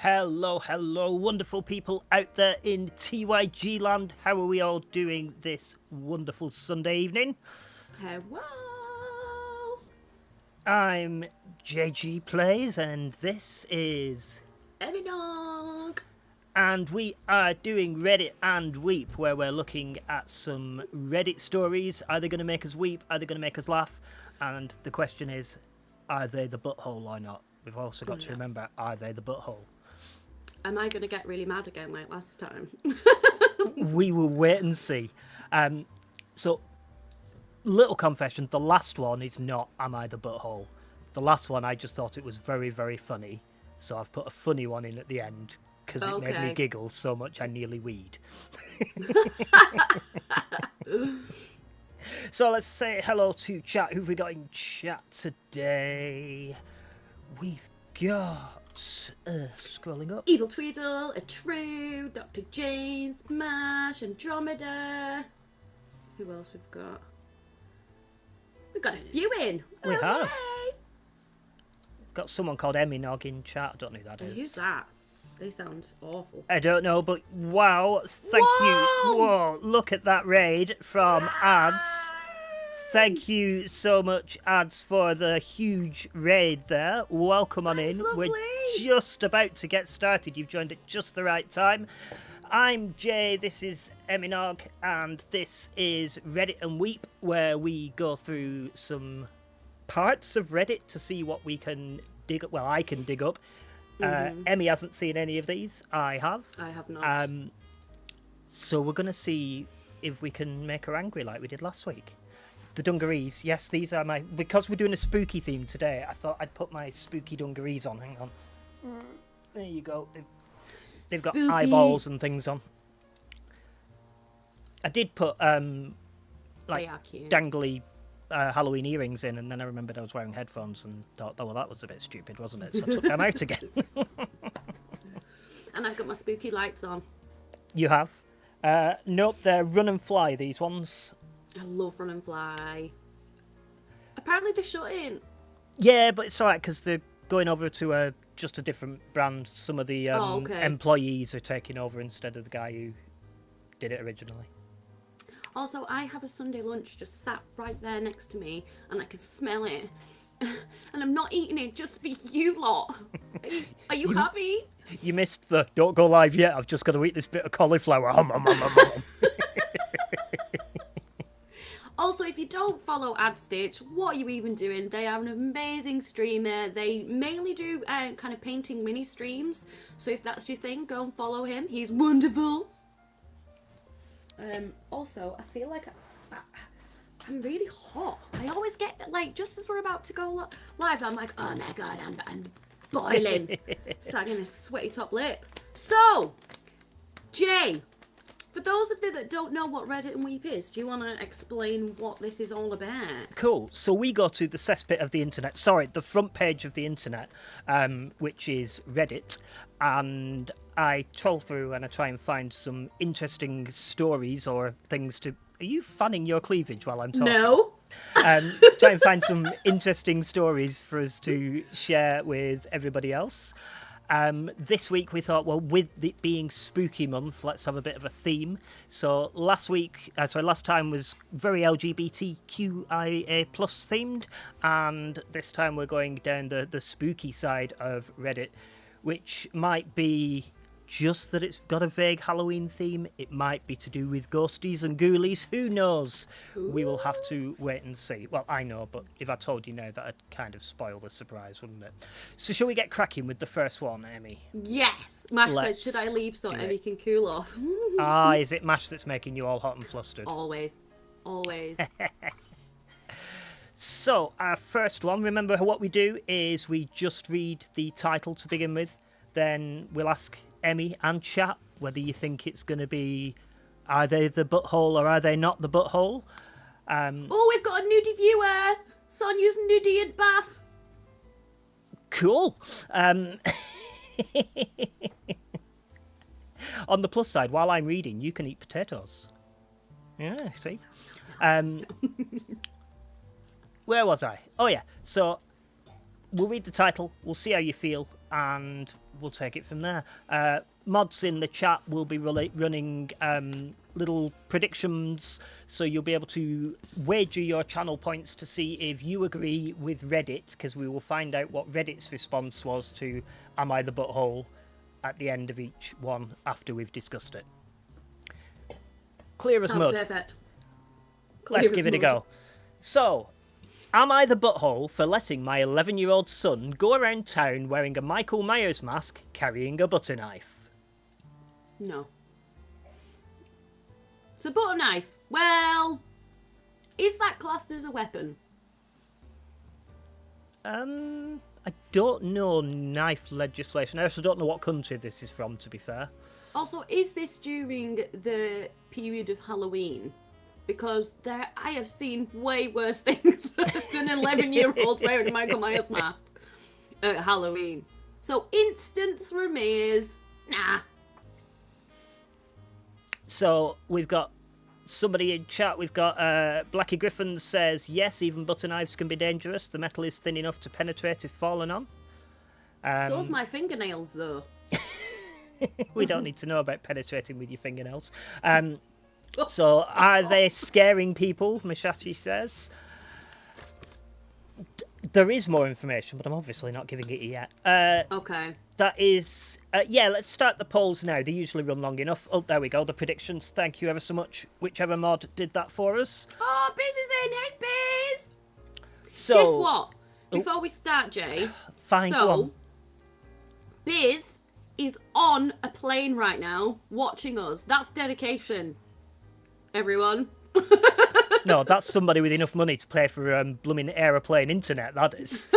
Hello, wonderful people out there in TYG land. How are we all doing this wonderful Sunday evening? Hello. I'm JaeGee Plays, and this is Eminog. And we are doing Reddit and Weep, where we're looking at some Reddit stories. Are they going to make us weep? Are they going to make us laugh? And the question is, are they the butthole or not? We've also got to remember, are they the butthole? Am I going to get really mad again like last time? We will wait and see. So, little confession, the last one is not Am I the Butthole? The last one, I just thought it was very, very funny. So I've put a funny one in at the end because it made me giggle so much I nearly weed. So let's say hello to chat. Who've we got in chat today? We've got... scrolling up. Evil Tweedle, A True, Dr. James, Mash, Andromeda. Who else we've got? We've got a few in. We have. Yay. Got someone called Eminog in chat. I don't know who that is. Who's that? They sound awful. I don't know, but wow, thank you. Whoa, look at that raid from Ads. Thank you so much, Ads, for the huge raid there. Welcome on in. Lovely. We're just about to get started. You've joined at just the right time. I'm Jay, this is Eminog, and this is Reddit and Weep, where we go through some parts of Reddit to see what we can dig up. Well, I can dig up. Emmy hasn't seen any of these. I have. I have not. So we're going to see if we can make her angry like we did last week. The dungarees, yes, these are my... Because we're doing a spooky theme today, I thought I'd put my spooky dungarees on. Hang on. There you go. They've got eyeballs and things on. I did put, like, dangly Halloween earrings in, and then I remembered I was wearing headphones and thought, oh, well, that was a bit stupid, wasn't it? So I took them out again. And I've got my spooky lights on. You have? Nope, they're run and fly, these ones. I love Run and Fly. Apparently they're shut in. Yeah, but it's alright because they're going over to just a different brand. Some of the employees are taking over instead of the guy who did it originally. Also, I have a Sunday lunch just sat right there next to me and I can smell it. And I'm not eating it just for you lot. Are you happy? You missed the don't go live yet. I've just got to eat this bit of cauliflower. Also, if you don't follow AdStitch, what are you even doing? They are an amazing streamer. They mainly do kind of painting mini streams. So if that's your thing, go and follow him. He's wonderful. Also, I feel like I'm really hot. I always get, like, just as we're about to go live, I'm like, oh my god, I'm boiling. Sagging a sweaty top lip. So, Jay, for those of you that don't know what Reddit and Weep is, do you want to explain what this is all about? Cool. So we go to the cesspit of the internet. Sorry, the front page of the internet, which is Reddit. And I troll through and I try and find some interesting stories or things to... Are you fanning your cleavage while I'm talking? No. Try and find some interesting stories for us to share with everybody else. This week we thought, well, with it being spooky month, let's have a bit of a theme. So last time was very LGBTQIA plus themed, and this time we're going down the spooky side of Reddit, which might be just that it's got a vague Halloween theme. It might be to do with ghosties and ghoulies. Who knows? Ooh. We will have to wait and see. Well, I know, but if I told you now, that'd kind of spoil the surprise, wouldn't it? So shall we get cracking with the first one, Emmy? Yes! Mash said, should I leave so Emmy can cool off? Is it Mash that's making you all hot and flustered? Always. Always. So, our first one, remember what we do is we just read the title to begin with, then we'll ask Emmy and chat whether you think it's going to be, are they the butthole or are they not the butthole? Oh, we've got a nudie viewer! Sonia's nudie and bath. Cool. On the plus side, while I'm reading, you can eat potatoes. Yeah, see? Where was I? Oh, yeah. So, we'll read the title, we'll see how you feel, and we'll take it from there. Mods in the chat will be running little predictions, so you'll be able to wager your channel points to see if you agree with Reddit, because we will find out what Reddit's response was to Am I the Butthole at the end of each one after we've discussed it. Clear as mud. Perfect. Let's give it a go. So, am I the butthole for letting my 11-year-old son go around town wearing a Michael Myers mask, carrying a butter knife? No. It's a butter knife. Well, is that classed as a weapon? I don't know knife legislation. I also don't know what country this is from, to be fair. Also, is this during the period of Halloween? Because I have seen way worse things than an 11-year-old wearing a Michael Myers mask at Halloween. So instant for me is, nah. So we've got somebody in chat. We've got Blackie Griffin says, yes, even butter knives can be dangerous. The metal is thin enough to penetrate if fallen on. So's my fingernails, though. We don't need to know about penetrating with your fingernails. So, are they scaring people? Mishashi says. There is more information, but I'm obviously not giving it yet. Okay. That is... yeah, let's start the polls now. They usually run long enough. Oh, there we go. The predictions. Thank you ever so much, whichever mod did that for us. Oh, Biz is in. Hey, Biz! So, guess what? Before we start, Jay. Fine, go on. Biz is on a plane right now, watching us. That's dedication. Everyone. No, that's somebody with enough money to pay for blooming aeroplane internet, that is.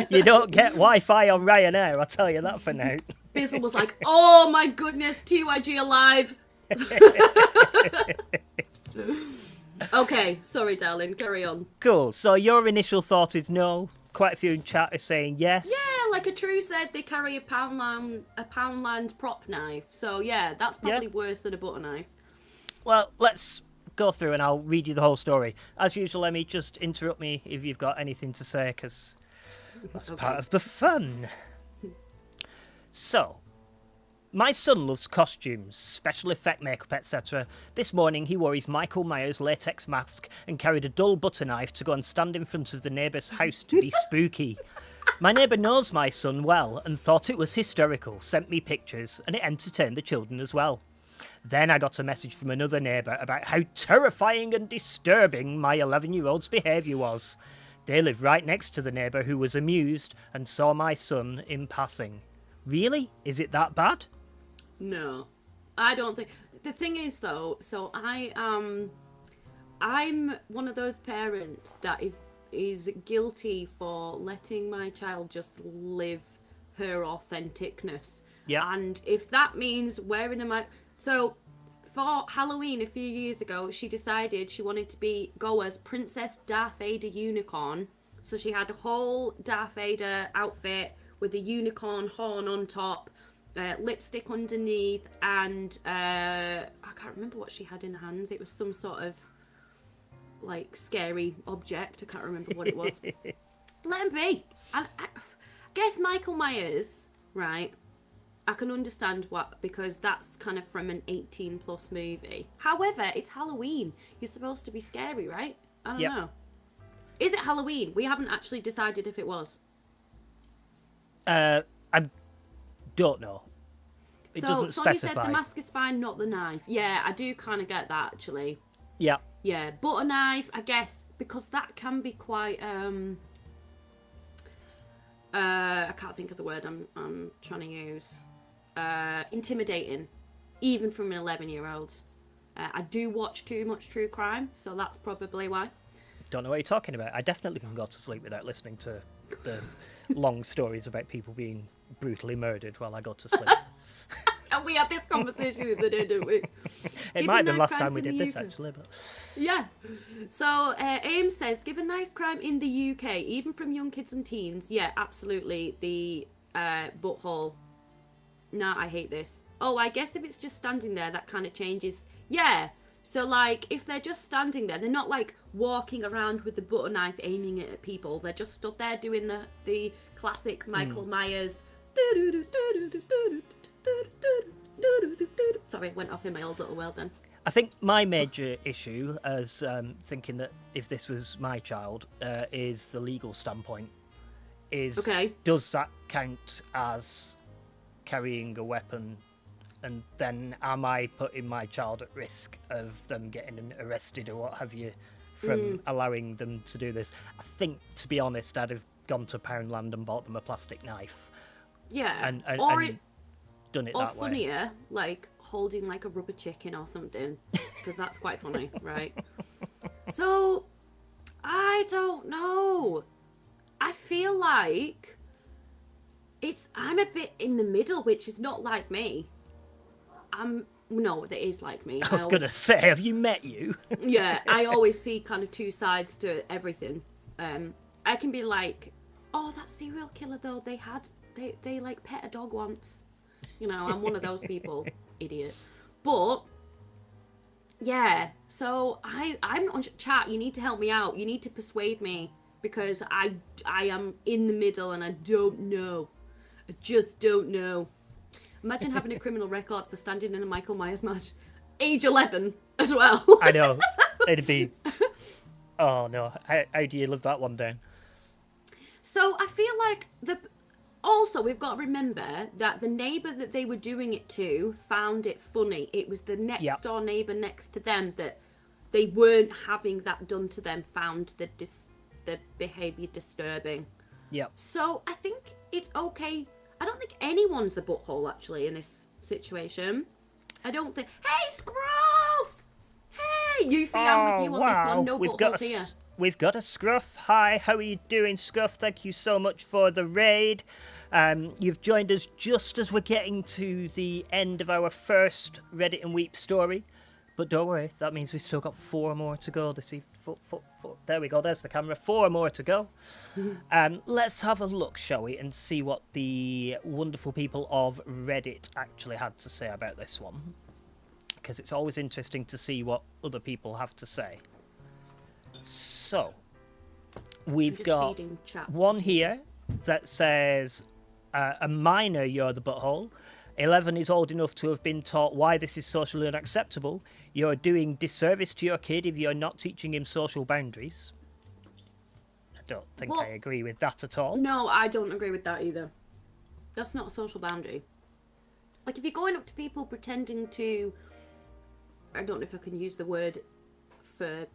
You don't get Wi-Fi on Ryanair, I'll tell you that for now. Bizzle was like, oh my goodness, TYG alive. Okay, sorry, darling, carry on. Cool, so your initial thought is no. Quite a few in chat are saying yes. Yeah, like a true said, they carry a Poundland prop knife. So yeah, that's probably worse than a butter knife. Well, let's go through and I'll read you the whole story. As usual, Emmy, just interrupt me if you've got anything to say, because that's part of the fun. So, my son loves costumes, special effect makeup, etc. This morning he wore his Michael Myers latex mask and carried a dull butter knife to go and stand in front of the neighbour's house to be spooky. My neighbour knows my son well and thought it was hysterical, sent me pictures, and it entertained the children as well. Then I got a message from another neighbour about how terrifying and disturbing my 11-year-old's behaviour was. They live right next to the neighbour who was amused and saw my son in passing. Really? Is it that bad? No, I don't think. The thing is, though, so I'm one of those parents that is guilty for letting my child just live her authenticness. Yeah. And if that means wearing so for Halloween a few years ago, she decided she wanted to go as Princess Darth Vader Unicorn. So she had a whole Darth Vader outfit with a unicorn horn on top. Lipstick underneath, and I can't remember what she had in her hands. It was some sort of like scary object. I can't remember what it was. Let him be. And I guess Michael Myers, right? I can understand what, because that's kind of from an 18+ movie. However, it's Halloween. You're supposed to be scary, right? I don't know. Is it Halloween? We haven't actually decided if it was. I don't know. It doesn't specify. Sonny said the mask is fine, not the knife. Yeah, I do kind of get that, actually. Yeah. Yeah, butter knife, I guess, because that can be quite, I can't think of the word I'm trying to use. Intimidating, even from an 11-year-old. I do watch too much true crime, so that's probably why. Don't know what you're talking about. I definitely can go to sleep without listening to the long stories about people being brutally murdered while I go to sleep. And we had this conversation the other day, didn't we? It might have been last time we did this, actually. But... Yeah. So, Ames says, given knife crime in the UK, even from young kids and teens, yeah, absolutely, the butthole. Nah, I hate this. Oh, I guess if it's just standing there, that kind of changes. Yeah. So, like, if they're just standing there, they're not, like, walking around with the butter knife aiming it at people. They're just stood there doing the classic Michael Myers... Sorry, went off in my old little world then. I think my major issue, as thinking that if this was my child, is the legal standpoint. Does that count as carrying a weapon? And then am I putting my child at risk of them getting arrested or what have you from allowing them to do this? I think, to be honest, I'd have gone to Poundland and bought them a plastic knife. Yeah. And done it or that way. Or funnier, like holding like a rubber chicken or something, because that's quite funny, right? So, I don't know. I feel like I'm a bit in the middle, which is not like me. No, that is like me. I was going to say, have you met you? Yeah, I always see kind of two sides to everything. I can be like, oh, that serial killer though, they like pet a dog once. You know, I'm one of those people. Idiot. But yeah, so I'm not chat. You need to help me out. You need to persuade me because I am in the middle and I don't know. I just don't know. Imagine having a criminal record for standing in a Michael Myers match, age 11 as well. I know. It'd be. Oh no! How do you live that one down? So I feel like Also, we've got to remember that the neighbour that they were doing it to found it funny. It was the next door neighbour next to them that they weren't having that done to them found the behaviour disturbing. Yep. So I think it's okay. I don't think anyone's the butthole, actually, in this situation. I don't think... Hey, Scruff! Hey! Yuffie, I'm with you on this one. No buttholes here. We've got a Scruff. Hi, how are you doing, Scruff? Thank you so much for the raid. You've joined us just as we're getting to the end of our first Reddit and Weep story. But don't worry, that means we've still got 4 more to go this evening. 4. There we go, there's the camera. 4 more to go. Let's have a look, shall we, and see what the wonderful people of Reddit actually had to say about this one. Because it's always interesting to see what other people have to say. So, we've got one here that says, a minor, you're the butthole. 11 is old enough to have been taught why this is socially unacceptable. You're doing disservice to your kid if you're not teaching him social boundaries. I don't think I agree with that at all. No, I don't agree with that either. That's not a social boundary. Like, if you're going up to people pretending to... I don't know if I can use the word for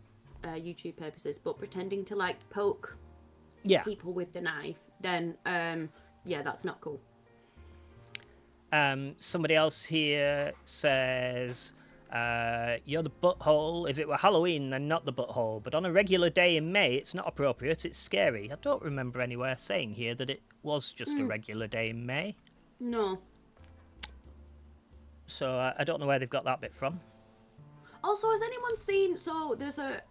YouTube purposes, but pretending to, like, poke people with the knife, then, yeah, that's not cool. Somebody else here says, you're the butthole. If it were Halloween, then not the butthole. But on a regular day in May, it's not appropriate. It's scary. I don't remember anywhere saying here that it was just a regular day in May. No. So I don't know where they've got that bit from. Also, has anyone seen... So there's a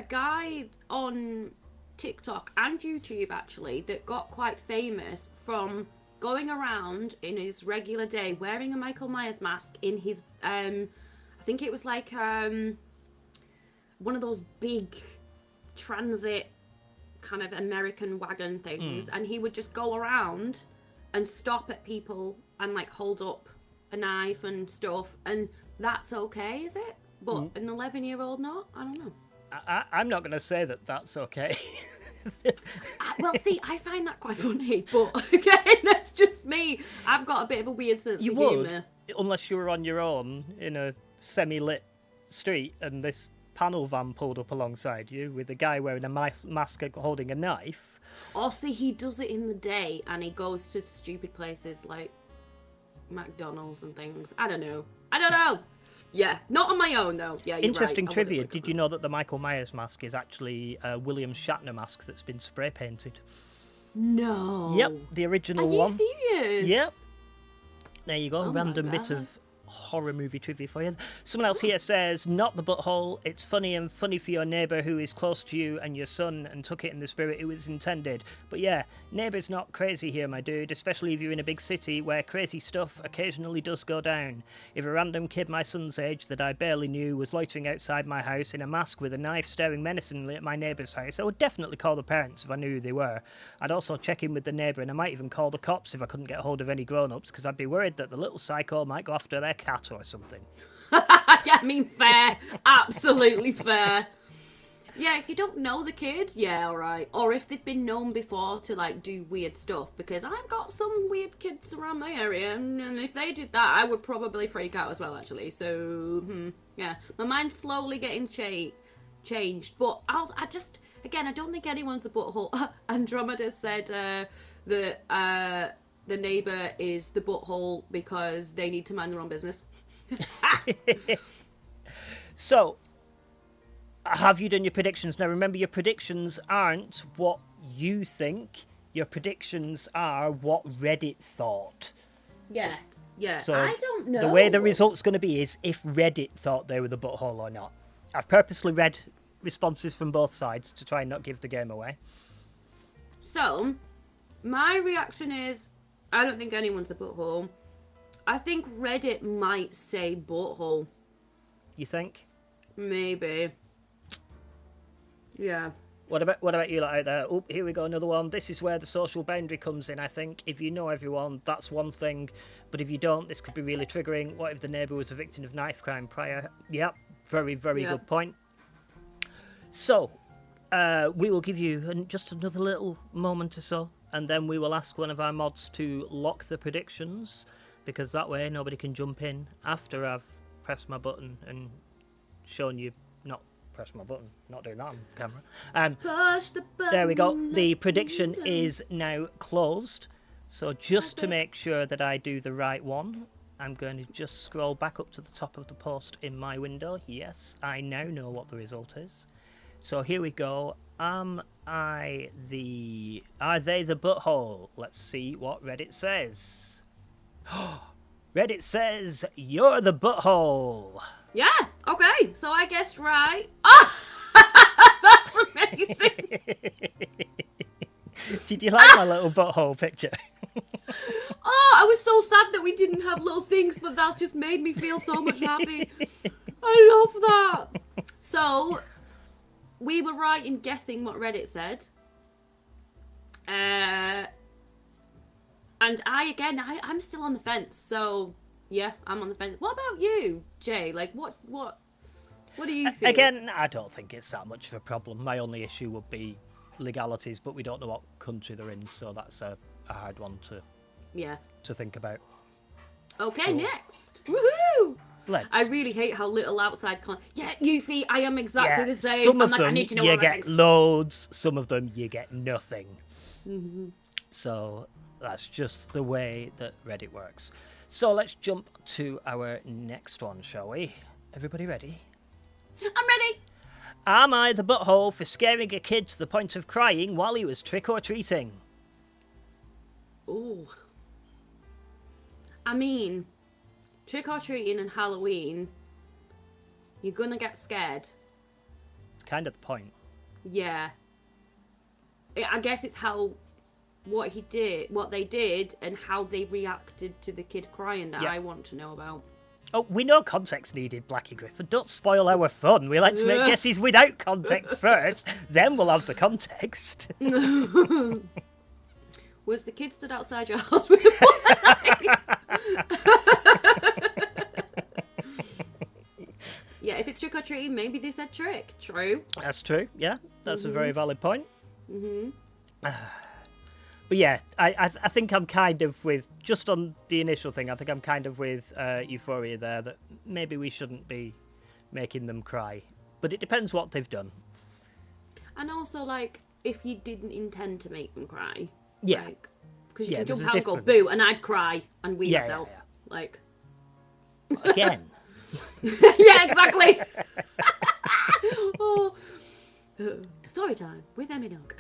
guy on TikTok and YouTube, actually, that got quite famous from... going around in his regular day wearing a Michael Myers mask in his I think it was like one of those big transit kind of American wagon things, and he would just go around and stop at people and like hold up a knife and stuff, and that's okay, is it? But an 11-year-old not? I don't know. I'm not going to say that that's okay. Well, see, I find that quite funny, but again, that's just me. I've got a bit of a weird sense of humour. Unless you were on your own in a semi-lit street and this panel van pulled up alongside you with a guy wearing a mask holding a knife. Or see, he does it in the day and he goes to stupid places like McDonald's and things. I don't know. Yeah, not on my own, though. Yeah, you're Interesting right. trivia. Did you know that the Michael Myers mask is actually a William Shatner mask that's been spray painted? No. Yep, the original one. Are you serious? Yep. There you go. Oh Random bit of horror movie trivia for you. Someone else here says, not the butthole. It's funny and funny for your neighbour who is close to you and your son and took it in the spirit it was intended. But yeah, neighbour's not crazy here, my dude, especially if you're in a big city where crazy stuff occasionally does go down. If a random kid my son's age that I barely knew was loitering outside my house in a mask with a knife staring menacingly at my neighbour's house, I would definitely call the parents if I knew who they were. I'd also check in with the neighbour, and I might even call the cops if I couldn't get hold of any grown-ups, because I'd be worried that the little psycho might go after their cat or something. Yeah, I mean, fair. Absolutely fair. Yeah, if you don't know the kid, yeah, alright. Or if they've been known before to, like, do weird stuff. Because I've got some weird kids around my area, and if they did that, I would probably freak out as well, actually. So, yeah. My mind's slowly getting changed. But I just, again, I don't think anyone's the butthole. Andromeda said that the neighbour is the butthole because they need to mind their own business. So, have you done your predictions? Now, remember, your predictions aren't what you think. Your predictions are what Reddit thought. Yeah. So I don't know. The way the result's going to be is if Reddit thought they were the butthole or not. I've purposely read responses from both sides to try and not give the game away. So, my reaction is, I don't think anyone's the butthole. I think Reddit might say butthole. You think? Maybe. Yeah. What about you lot out there? Oh, here we go, another one. This is where the social boundary comes in, I think. If you know everyone, that's one thing. But if you don't, this could be really triggering. What if the neighbour was a victim of knife crime prior? Yep, very, very good point. So, we will give you just another little moment or so, and then we will ask one of our mods to lock the predictions, because that way nobody can jump in after I've pressed my button and shown you not press my button, not doing that on camera. Push the button. There we go. The prediction is now closed. So just to make sure that I do the right one, I'm going to just scroll back up to the top of the post in my window. Yes, I now know what the result is. So here we go. Are they the butthole? Let's see what Reddit says. Reddit says you're the butthole. Yeah, okay, so I guessed right. Oh, that's amazing. Did you like my little butthole picture? Oh, I was so sad that we didn't have little things, but that's just made me feel so much happy. I love that. So, we were right in guessing what Reddit said. And I'm still on the fence, so yeah, I'm on the fence. What about you, Jay? Like, what do you feel? Again, I don't think it's that much of a problem. My only issue would be legalities, but we don't know what country they're in, so that's a hard one to think about. Okay, cool. Next. Woohoo! Let's. I really hate how little outside Yeah, Yuffie, I am exactly the same. Some of I'm like, them I need to know you all get things. loads, some of them you get nothing. Mm-hmm. So that's just the way that Reddit works. So let's jump to our next one, shall we? Everybody ready? I'm ready. Am I the butthole for scaring a kid to the point of crying while he was trick-or-treating? Ooh. I mean, trick-or-treating and Halloween, you're gonna get scared. It's kind of the point. Yeah. I guess it's what they did, and how they reacted to the kid crying that I want to know about. Oh, we know context needed, Blackie Griffin. Don't spoil our fun. We like to make guesses without context first, then we'll have the context. Was the kid stood outside your house with a Yeah, if it's trick or treating, maybe they said trick. True. That's true. Yeah, that's a very valid point. Mm-hmm. But yeah, I think I'm kind of with, just on the initial thing, I think I'm kind of with Euphoria there, that maybe we shouldn't be making them cry. But it depends what they've done. And also, like, if you didn't intend to make them cry. Yeah. Like, because you can this jump is out and go, different. boo, and I'd cry and wee myself. Yeah. Like. Again. Yeah, exactly. Oh. Story time with Eminog.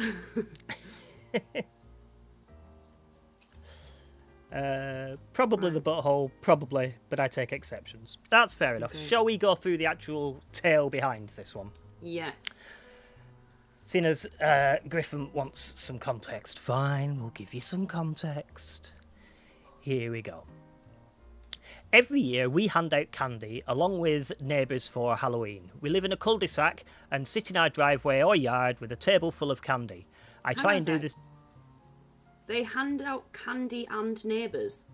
Probably the butthole, probably, but I take exceptions. That's fair enough. Okay. Shall we go through the actual tale behind this one? Yes. Seeing as Griffin wants some context, fine, we'll give you some context. Here we go. Every year we hand out candy along with neighbours for Halloween. We live in a cul-de-sac and sit in our driveway or yard with a table full of candy. I try and do this... They hand out candy and neighbours?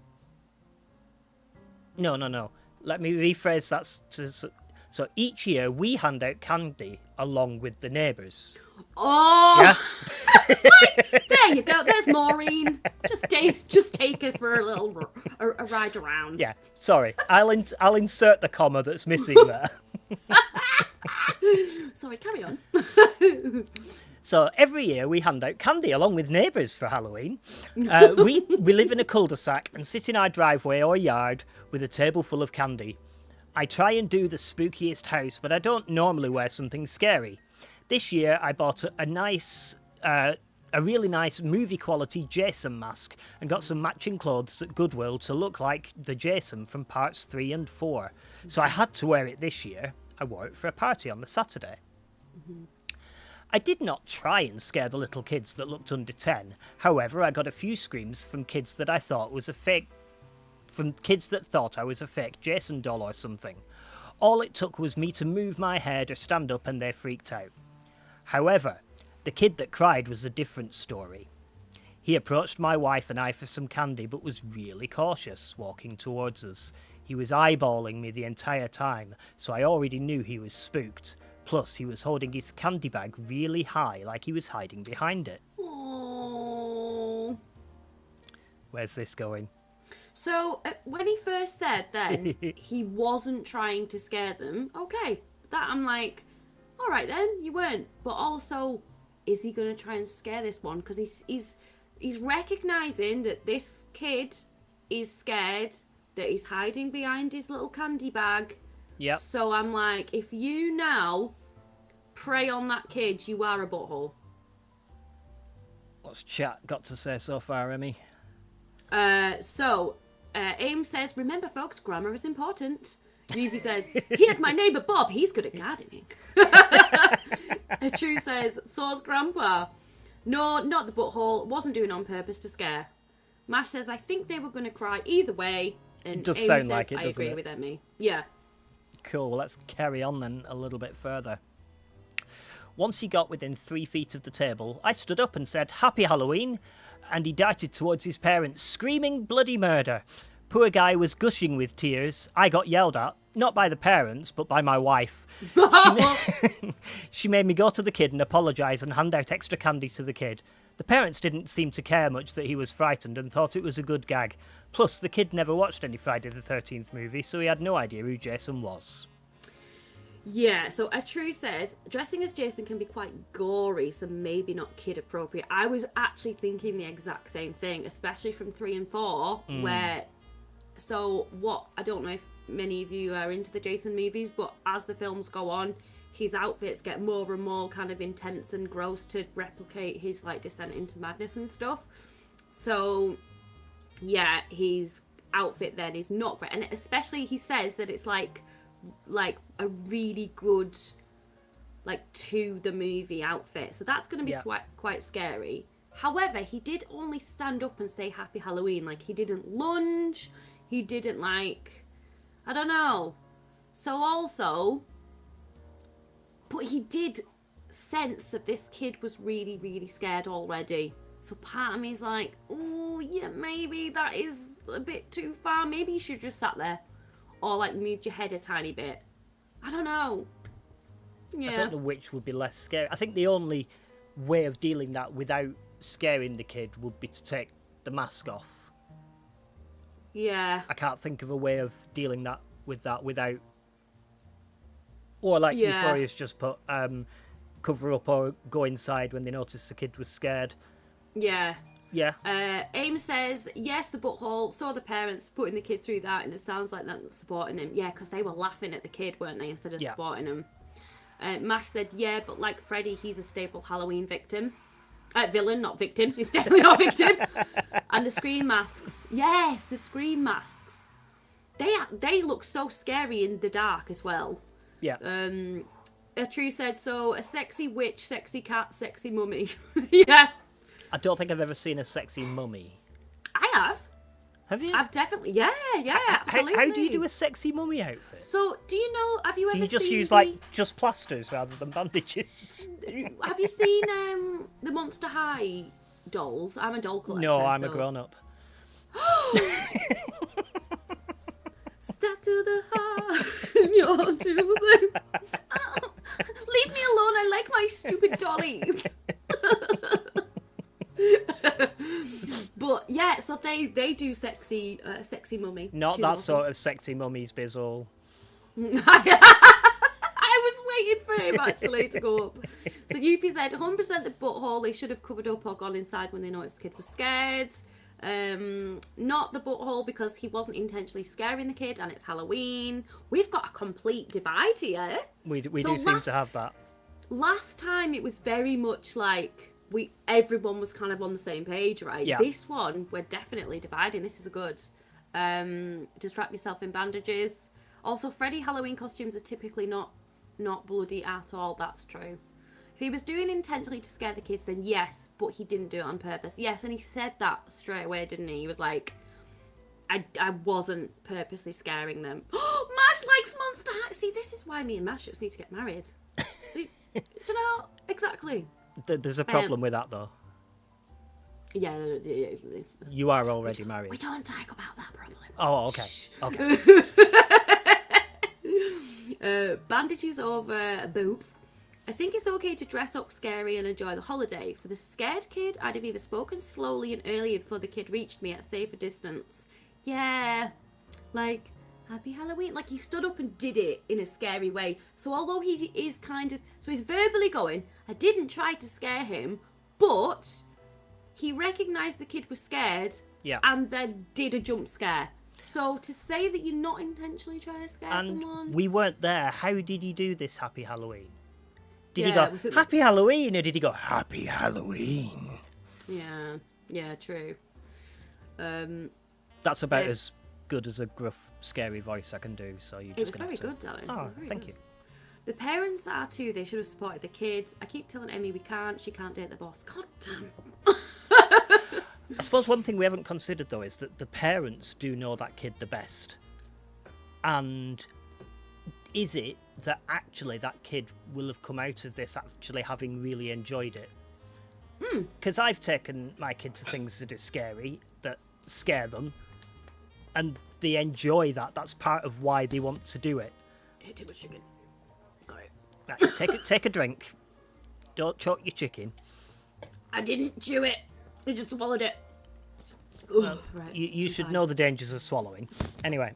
No. Let me rephrase that. So each year we hand out candy along with the neighbours. Oh! Yeah? There you go. There's Maureen. Just take it for a little a ride around. Yeah, sorry. I'll insert the comma that's missing there. Sorry, carry on. So every year we hand out candy along with neighbours for Halloween. We live in a cul-de-sac and sit in our driveway or yard with a table full of candy. I try and do the spookiest house, but I don't normally wear something scary. This year I bought a really nice movie quality Jason mask and got some matching clothes at Goodwill to look like the Jason from parts 3 and 4. So I had to wear it this year. I wore it for a party on the Saturday. Mm-hmm. I did not try and scare the little kids that looked under 10. However, I got a few screams from kids that I thought was a fake... From kids that thought I was a fake Jason doll or something. All it took was me to move my head or stand up and they freaked out. However, the kid that cried was a different story. He approached my wife and I for some candy but was really cautious, walking towards us. He was eyeballing me the entire time, so I already knew he was spooked. Plus, he was holding his candy bag really high, like he was hiding behind it. Aww. Where's this going? So, when he first said then he wasn't trying to scare them, okay, that I'm like, all right then, you weren't. But also, is he going to try and scare this one? Because he's recognising that this kid is scared, that he's hiding behind his little candy bag. Yep. So I'm like, if you now prey on that kid, you are a butthole. What's chat got to say so far, Emmy? Aim says, remember folks, grammar is important. Yuvi says, here's my neighbour Bob, he's good at gardening. True says, so's grandpa. No, not the butthole, wasn't doing it on purpose to scare. Mash says, I think they were going to cry either way. And It does Aim sound says, like it, I doesn't agree it? with Emmy. Yeah. Cool, well, let's carry on then a little bit further. Once he got within 3 feet of the table, I stood up and said, Happy Halloween, and he darted towards his parents, screaming bloody murder. Poor guy was gushing with tears. I got yelled at, not by the parents, but by my wife. She made me go to the kid and apologise and hand out extra candy to the kid. The parents didn't seem to care much that he was frightened and thought it was a good gag. Plus, the kid never watched any Friday the 13th movie, so he had no idea who Jason was. Yeah, so True says, dressing as Jason can be quite gory, so maybe not kid appropriate. I was actually thinking the exact same thing, especially from 3 and 4, where... So, I don't know if many of you are into the Jason movies, but as the films go on, his outfits get more and more kind of intense and gross to replicate his, like, descent into madness and stuff. So, yeah, his outfit then is not great. And especially he says that it's, like a really good, like, to the movie outfit. So that's going to be quite scary. However, he did only stand up and say Happy Halloween. Like, he didn't lunge... He didn't, like, I don't know. So also, but he did sense that this kid was really, really scared already. So part of me is like, oh, yeah, maybe that is a bit too far. Maybe you should have just sat there or, like, moved your head a tiny bit. I don't know. Yeah. I don't know which would be less scary. I think the only way of dealing that without scaring the kid would be to take the mask off. Yeah. I can't think of a way of dealing with that without... Or like Euphoria's just put cover up or go inside when they noticed the kid was scared. Yeah. Yeah. Aim says, yes, the butthole, saw the parents putting the kid through that, and it sounds like that's supporting him. Yeah, because they were laughing at the kid, weren't they, instead of supporting him. Mash said, yeah, but like Freddy, he's a staple Halloween victim. Villain, not victim. He's definitely not victim. And the scream masks. Yes, the scream masks. They look so scary in the dark as well. Yeah. True said, so a sexy witch, sexy cat, sexy mummy. Yeah. I don't think I've ever seen a sexy mummy. I have. Have you? I've definitely, yeah, absolutely. How do you do a sexy mummy outfit? So, do you know, have you ever seen... Do you just use, just plasters rather than bandages? Have you seen the Monster High dolls? I'm a doll collector. No, I'm a grown-up. Step to the heart, you're to the... Leave me alone, I like my stupid dollies. But yeah, so they do sexy mummy. Not She's that awesome. sort of sexy mummy's bizzle. I was waiting for him actually to go up. So Yuffie said 100% the butthole they should have covered up or gone inside when they noticed the kid was scared. Not the butthole because he wasn't intentionally scaring the kid and it's Halloween. We've got a complete divide here. We do seem to have that. Last time it was very much like everyone was kind of on the same page, right? Yeah. This one we're definitely dividing. This is a good. Just wrap yourself in bandages. Also, Freddy Halloween costumes are typically not bloody at all. That's true. If he was doing intentionally to scare the kids, then yes, but he didn't do it on purpose. Yes, and he said that straight away, didn't he? He was like, I wasn't purposely scaring them. Oh, Mash likes Monster High. See, this is why me and Mash just need to get married. Do you know? Exactly. There's a problem with that, though. Yeah. You are already married. We don't talk about that problem. Oh, okay. Shh. Okay. Bandages over boobs. I think it's okay to dress up scary and enjoy the holiday. For the scared kid, I'd have either spoken slowly and earlier before the kid reached me at a safer distance. Yeah, like, happy Halloween. Like, he stood up and did it in a scary way. So although he is kind of... So he's verbally going, I didn't try to scare him, but he recognised the kid was scared and then did a jump scare. So to say that you're not intentionally trying to scare someone... we weren't there. How did he do this Happy Halloween? Did he Yeah, go, Happy Halloween, or did he go, Happy Halloween? Yeah, true. That's about as good as a gruff, scary voice I can do, so you just... It was very good, darling. Oh, thank you. The parents are too. They should have supported the kids. I keep telling Emmy we can't. She can't date the boss. God damn. I suppose one thing we haven't considered, though, is that the parents do know that kid the best. And is it that actually that kid will have come out of this actually having really enjoyed it? Because I've taken my kid to things that are scary, that scare them, and they enjoy that. That's part of why they want to do it. Ate too much chicken. Sorry. Right, take a drink. Don't choke your chicken. I didn't chew it. I just swallowed it. Well, right. you should know the dangers of swallowing. Anyway.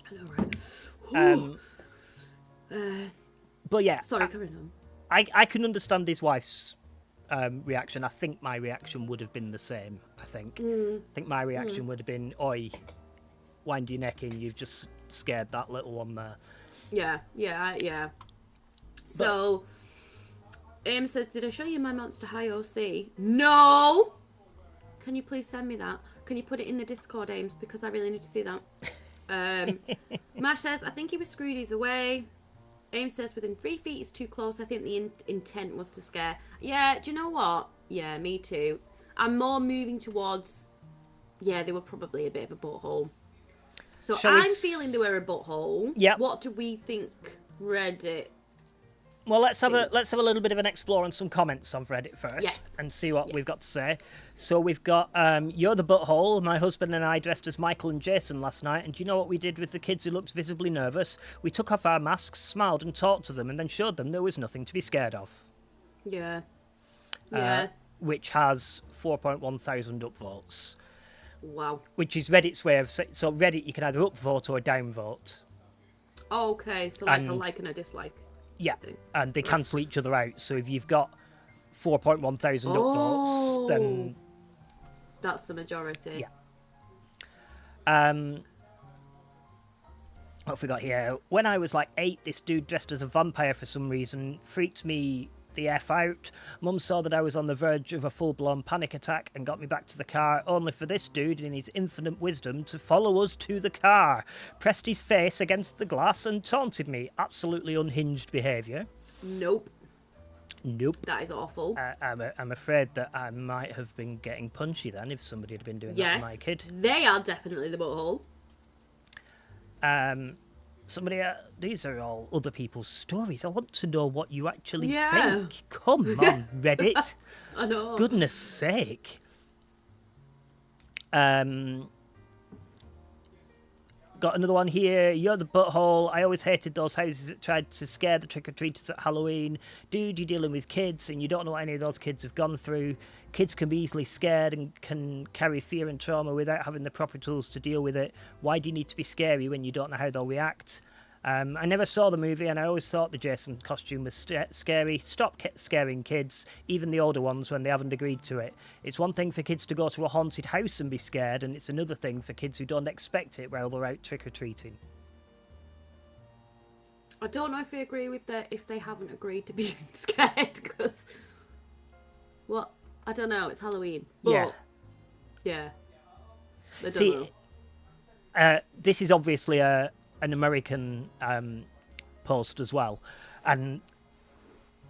I know, right? But yeah. Sorry, carry on. I can understand his wife's reaction. I think my reaction would have been the same. I think my reaction would have been, oi, wind your neck in. You've just scared that little one there. Yeah. So, Aim says, did I show you my Monster High OC? No! Can you please send me that? Can you put it in the Discord, Ames? Because I really need to see that. Mash says, I think he was screwed either way. Aim says, within 3 feet is too close. I think the intent was to scare. Yeah, do you know what? Yeah, me too. I'm more moving towards, they were probably a bit of a butthole. So I'm feeling they were a butthole. Yep. What do we think, Reddit? Well, let's have a little bit of an explore on some comments on Reddit first, and see what we've got to say. So we've got you're the butthole. My husband and I dressed as Michael and Jason last night, and do you know what we did with the kids who looked visibly nervous? We took off our masks, smiled, and talked to them, and then showed them there was nothing to be scared of. Yeah. Which has 4.1 thousand upvotes. Wow. Which is Reddit's way of so Reddit you can either upvote or downvote. Oh, okay, so like a like and a dislike. Yeah, and they cancel each other out. So if you've got 4.1 thousand upvotes, then that's the majority. Yeah. What have we got here? When I was like 8, this dude dressed as a vampire for some reason freaked me the F out. Mum saw that I was on the verge of a full-blown panic attack and got me back to the car, only for this dude, in his infinite wisdom, to follow us to the car, pressed his face against the glass and taunted me. Absolutely unhinged behaviour. Nope. Nope. That is awful. I'm afraid that I might have been getting punchy then if somebody had been doing that to my kid. They are definitely the butthole. These are all other people's stories. I want to know what you actually think. Come on, Reddit. I know. For goodness sake. Got another one here. You're the butthole. I always hated those houses that tried to scare the trick-or-treaters at Halloween. Dude, you're dealing with kids and you don't know what any of those kids have gone through. Kids can be easily scared and can carry fear and trauma without having the proper tools to deal with it. Why do you need to be scary when you don't know how they'll react? I never saw the movie and I always thought the Jason costume was scary. Stop scaring kids, even the older ones, when they haven't agreed to it. It's one thing for kids to go to a haunted house and be scared, and it's another thing for kids who don't expect it while they're out trick-or-treating. I don't know if I agree with that if they haven't agreed to be scared, because... Well, I don't know, it's Halloween. But, yeah. I don't know. This is obviously an American post as well, and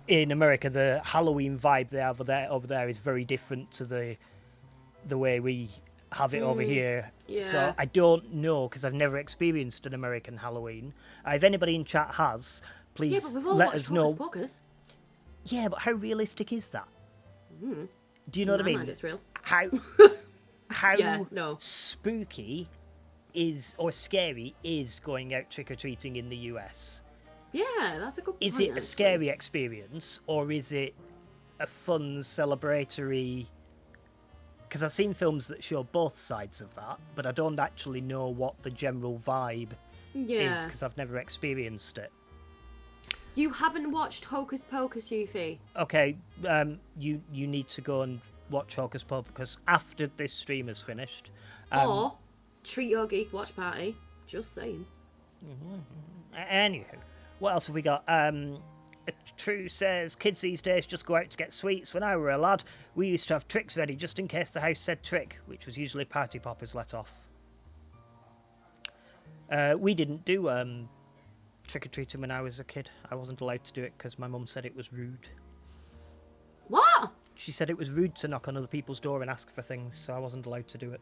in America the Halloween vibe they have over there is very different to the way we have it over here. So I don't know, because I've never experienced an American Halloween. If anybody in chat has, please let us know. Pocus. Yeah, but how realistic is that? Do you know what I mean? Mind it's real. How no. spooky is, or scary is, going out trick-or-treating in the US? Yeah, that's a good point. Is it a scary experience, or is it a fun, celebratory... Because I've seen films that show both sides of that, but I don't actually know what the general vibe is, because I've never experienced it. You haven't watched Hocus Pocus, Yuffie? Okay, you need to go and watch Hocus Pocus after this stream is finished. Or treat your geek watch party. Just saying. Anywho, what else have we got? True says, kids these days just go out to get sweets. When I were a lad, we used to have tricks ready just in case the house said trick, which was usually party poppers let off. We didn't do trick-or-treating when I was a kid. I wasn't allowed to do it because my mum said it was rude. What? She said it was rude to knock on other people's door and ask for things, so I wasn't allowed to do it.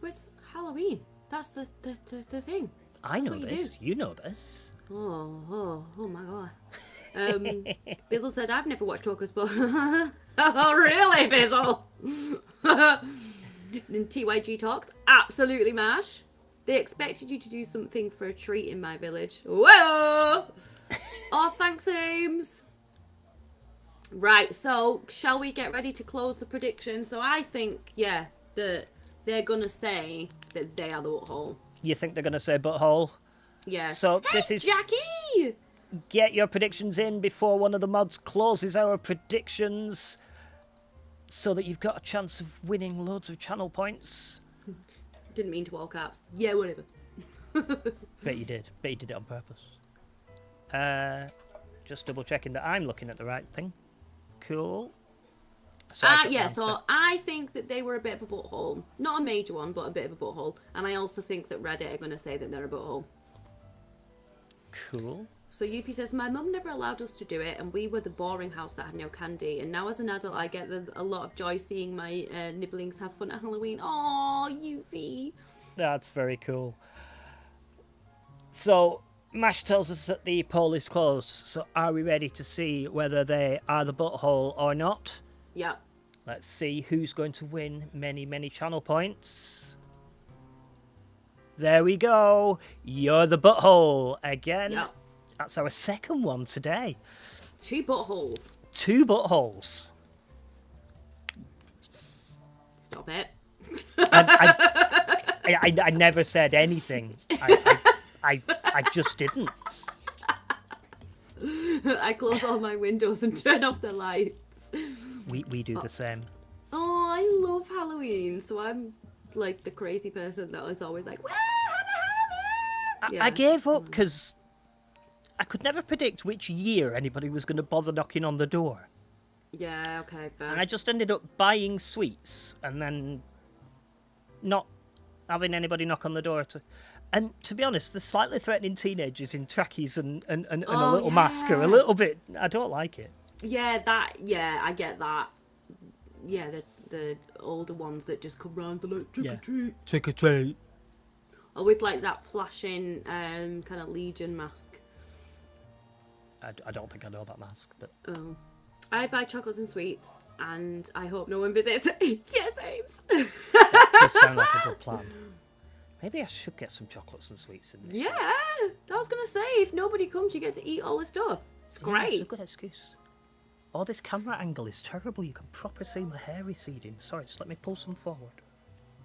It's Halloween. That's the thing. I know this. You know this. Oh my god. Bizzle said, I've never watched Hocus Pocus. Oh, really, Bizzle? And TYG talks, absolutely mash. They expected you to do something for a treat in my village. Whoa! Oh, thanks, Ames. Right, so shall we get ready to close the prediction? So I think, that they're going to say that they are the butthole. You think they're going to say butthole? Yeah. So this is... Jackie! Get your predictions in before one of the mods closes our predictions, so that you've got a chance of winning loads of channel points. Didn't mean to all caps. Yeah, whatever. Bet you did. Bet you did it on purpose. Just double checking that I'm looking at the right thing. Cool. So I think that they were a bit of a butthole. Not a major one, but a bit of a butthole. And I also think that Reddit are going to say that they're a butthole. Cool. So Yuffie says, my mum never allowed us to do it, and we were the boring house that had no candy. And now as an adult, I get a lot of joy seeing my nibblings have fun at Halloween. Aww, Yuffie. That's very cool. So, Mash tells us that the poll is closed. So are we ready to see whether they are the butthole or not? Yeah. Let's see who's going to win many, many channel points. There we go. You're the butthole again. Yeah. That's our second one today. 2 buttholes. 2 buttholes. Stop it. I never said anything. I just didn't. I close all my windows and turn off the lights. We do the same. Oh, I love Halloween. So I'm like the crazy person that is always like, I gave up because I could never predict which year anybody was going to bother knocking on the door. Yeah, okay, fair. And I just ended up buying sweets and then not having anybody knock on the door. And to be honest, the slightly threatening teenagers in trackies and a little mask are a little bit... I don't like it. Yeah, I get that. Yeah, the older ones that just come round, they're like, trick or treat. Trick or treat. Or with like that flashing kind of Legion mask. I don't think I know that mask, but... Oh. I buy chocolates and sweets, and I hope no one visits. Yes, Ames. That does sound like a good plan. Maybe I should get some chocolates and sweets in this. Yeah, I was going to say, if nobody comes, you get to eat all the stuff. It's great. It's a good excuse. Oh, this camera angle is terrible. You can properly see my hair receding. Sorry, just let me pull some forward.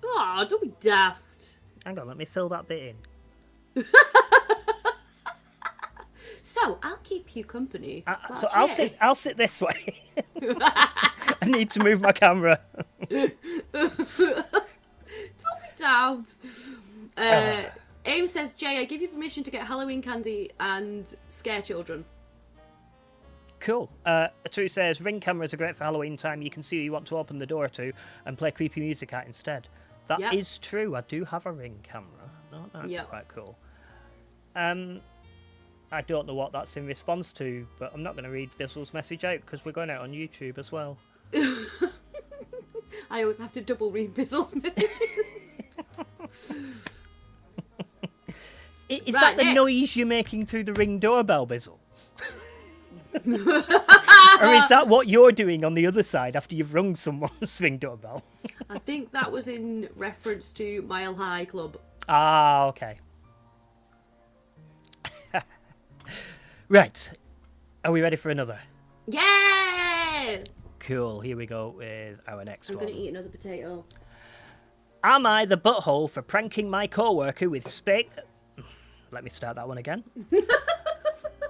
Oh, don't be daft. Hang on, let me fill that bit in. So, I'll keep you company. So I'll sit this way. I need to move my camera. Don't be daft. Ames says, Jay, I give you permission to get Halloween candy and scare children. Cool. Atu says, Ring cameras are great for Halloween time. You can see who you want to open the door to and play creepy music at instead. That is true. I do have a Ring camera. No, that's quite cool. I don't know what that's in response to, but I'm not going to read Bizzle's message out because we're going out on YouTube as well. I always have to double read Bizzle's messages. Is that the noise you're making through the Ring doorbell, Bizzle? Or is that what you're doing on the other side after you've rung someone's Ring doorbell? I think that was in reference to Mile High Club. Ah, okay. Right. Are we ready for another? Yeah! Cool. Here we go with our next one. I'm going to eat another potato. Am I the butthole for pranking my co-worker with Let me start that one again.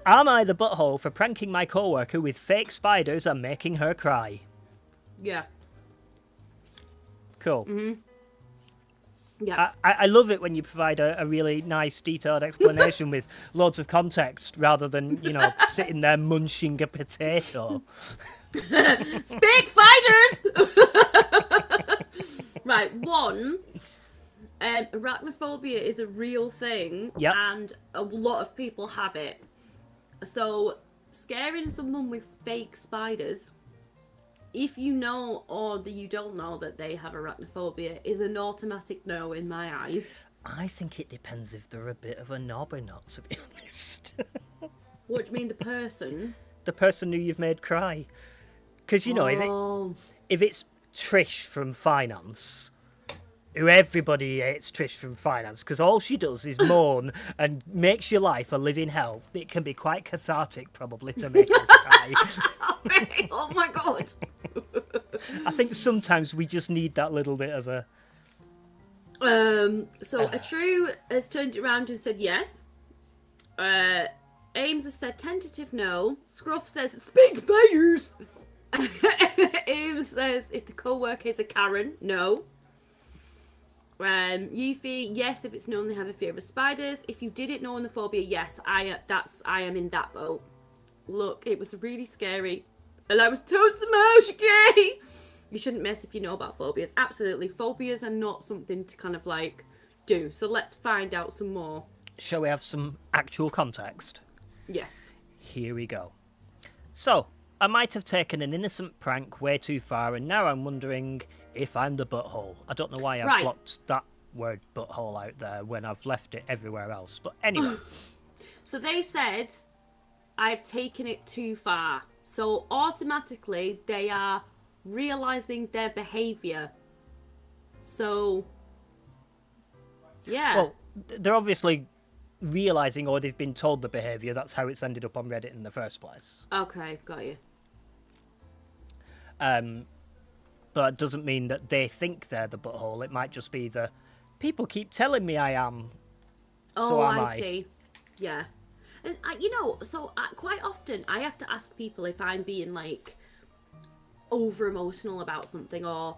Am I the butthole for pranking my co-worker with fake spiders and making her cry? Yeah. Cool. Mm-hmm. Yeah. I love it when you provide a really nice, detailed explanation with loads of context rather than, sitting there munching a potato. Speak fighters! Right, one, arachnophobia is a real thing, and a lot of people have it. So, scaring someone with fake spiders, if you know or that you don't know that they have arachnophobia, is an automatic no in my eyes. I think it depends if they're a bit of a knob or not, to be honest. What do you mean, the person? The person who you've made cry. Because, if it's Trish from finance, who everybody hates Trish from finance, because all she does is moan and makes your life a living hell, it can be quite cathartic, probably, to make her cry. Oh my god. I think sometimes we just need that little bit of a... So a true has turned it around and said yes. Ames has said tentative no. Scruff says speak spiders. Ames says if the co-worker is a Karen, no. Yuffie, yes, if it's known they have a fear of spiders. If you didn't know the phobia, yes, I am in that boat. Look, it was really scary. And I was told some emotion. You shouldn't mess if you know about phobias. Absolutely. Phobias are not something to kind of do. So let's find out some more. Shall we have some actual context? Yes. Here we go. So, I might have taken an innocent prank way too far, and now I'm wondering if I'm the butthole. I don't know why I've blocked that word butthole out there when I've left it everywhere else. But anyway. So they said, I've taken it too far. So automatically they are realising their behaviour. So, yeah. Well, they're obviously realising, or they've been told the behaviour. That's how it's ended up on Reddit in the first place. Okay, got you. But it doesn't mean that they think they're the butthole. It might just be the people keep telling me I am. So am I. See. Yeah. And, quite often I have to ask people if I'm being, over-emotional about something or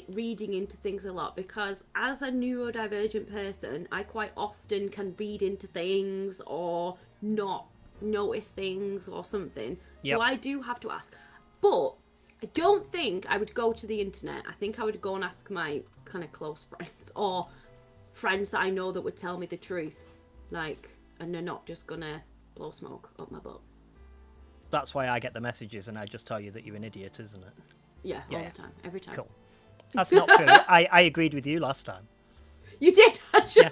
reading into things a lot, because as a neurodivergent person, I quite often can read into things or not notice things or something. Yep. So I do have to ask. But I don't think I would go to the internet. I think I would go and ask my kind of close friends or friends that I know that would tell me the truth. Like, and they're not just gonna blow smoke up my butt. That's why I get the messages and I just tell you that you're an idiot, isn't it? Yeah, all the time. Every time. Cool. That's not true. I agreed with you last time. You did, actually.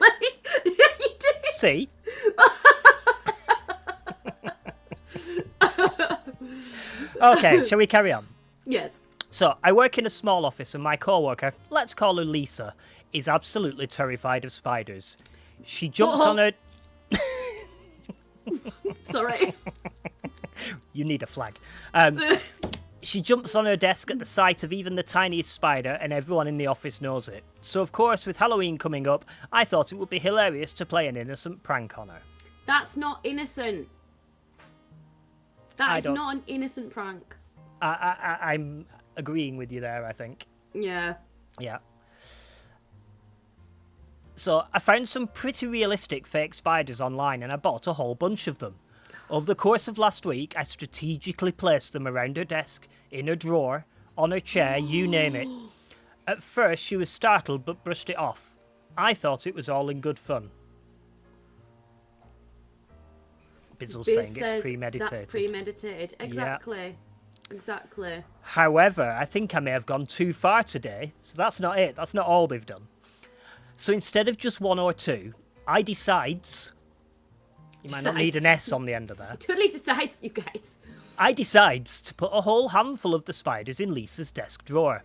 Yeah. You did. See? Okay, shall we carry on? Yes. So, I work in a small office and my co-worker, let's call her Lisa, is absolutely terrified of spiders. She jumps on her... Sorry. You need a flag. She jumps on her desk at the sight of even the tiniest spider, and everyone in the office knows it. So, of course, with Halloween coming up, I thought it would be hilarious to play an innocent prank on her. That's not innocent. That is not an innocent prank. I'm agreeing with you there, I think. Yeah. Yeah. So, I found some pretty realistic fake spiders online, and I bought a whole bunch of them. Over the course of last week, I strategically placed them around her desk, in her drawer, on her chair, you name it. At first, she was startled but brushed it off. I thought it was all in good fun. Bizzle's saying it's premeditated. That's premeditated. Exactly. Yeah. Exactly. However, I think I may have gone too far today, so that's not it. That's not all they've done. So instead of just one or two, I decides... You might not need an S on the end of that. Totally decides, you guys. I decides to put a whole handful of the spiders in Lisa's desk drawer.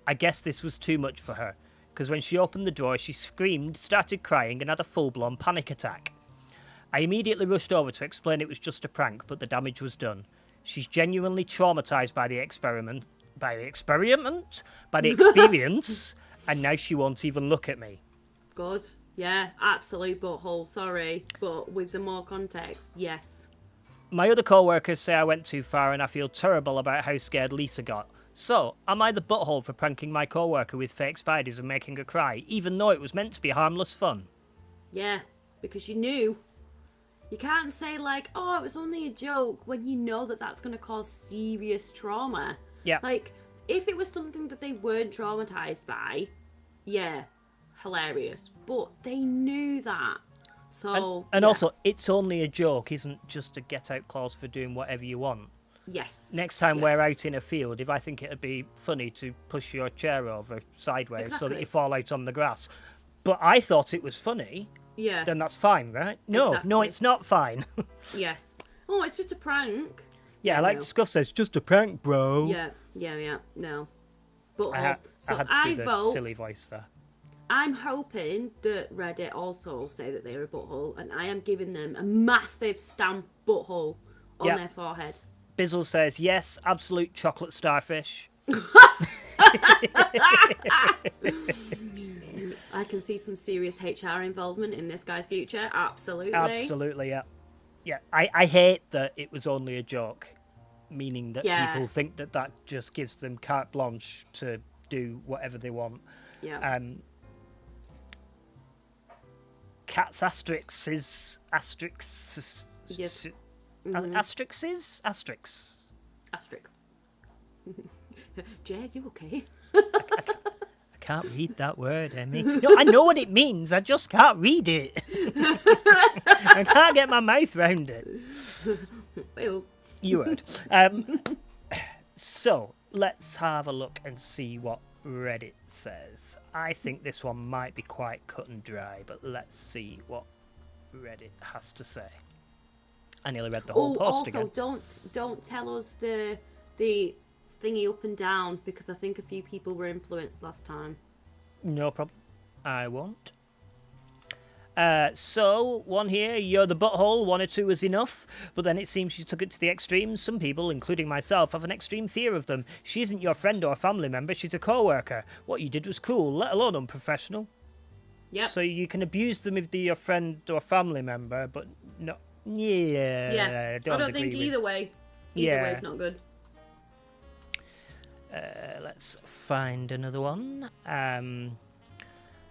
I guess this was too much for her, because when she opened the drawer, she screamed, started crying, and had a full-blown panic attack. I immediately rushed over to explain it was just a prank, but the damage was done. She's genuinely traumatised by the experience, and now she won't even look at me. Good. Yeah, absolute butthole, sorry. But with the more context, yes. My other co-workers say I went too far and I feel terrible about how scared Lisa got. So, am I the butthole for pranking my co-worker with fake spiders and making her cry, even though it was meant to be harmless fun? Yeah, because you knew. You can't say like, oh, it was only a joke, when you know that that's going to cause serious trauma. Yeah. Like, if it was something that they weren't traumatised by, yeah, hilarious. But they knew that. So and also, it's only a joke isn't just a get-out clause for doing whatever you want. Yes. Next time we're out in a field, if I think it'd be funny to push your chair over sideways so that you fall out on the grass, but I thought it was funny, then that's fine, right? No, it's not fine. Yes. Oh, it's just a prank. Yeah, like Scuff says, just a prank, bro. Yeah, no. But I had to do the silly voice there. I'm hoping that Reddit also say that they're a butthole, and I am giving them a massive stamp butthole on their forehead. Bizzle says, yes, absolute chocolate starfish. I can see some serious HR involvement in this guy's future, absolutely. Absolutely, yeah. Yeah, I hate that it was only a joke, meaning that people think that just gives them carte blanche to do whatever they want. Yeah. Cat's asterisks. Yes. Asterisks? Asterisks. Jae, you okay? I can't read that word, Emi. No, I know what it means. I just can't read it. I can't get my mouth round it. Well. You heard. So, let's have a look and see what Reddit says. I think this one might be quite cut and dry, but let's see what Reddit has to say. I nearly read the whole post again. Also, don't tell us the thingy up and down, because I think a few people were influenced last time. No problem. I won't. So, one here, you're the butthole, 1 or 2 is enough, but then it seems she took it to the extremes. Some people, including myself, have an extreme fear of them. She isn't your friend or family member, she's a co-worker. What you did was cool, let alone unprofessional. Yep. So you can abuse them if they're your friend or family member, but no... Yeah. I don't think either way. Either way is not good. Let's find another one.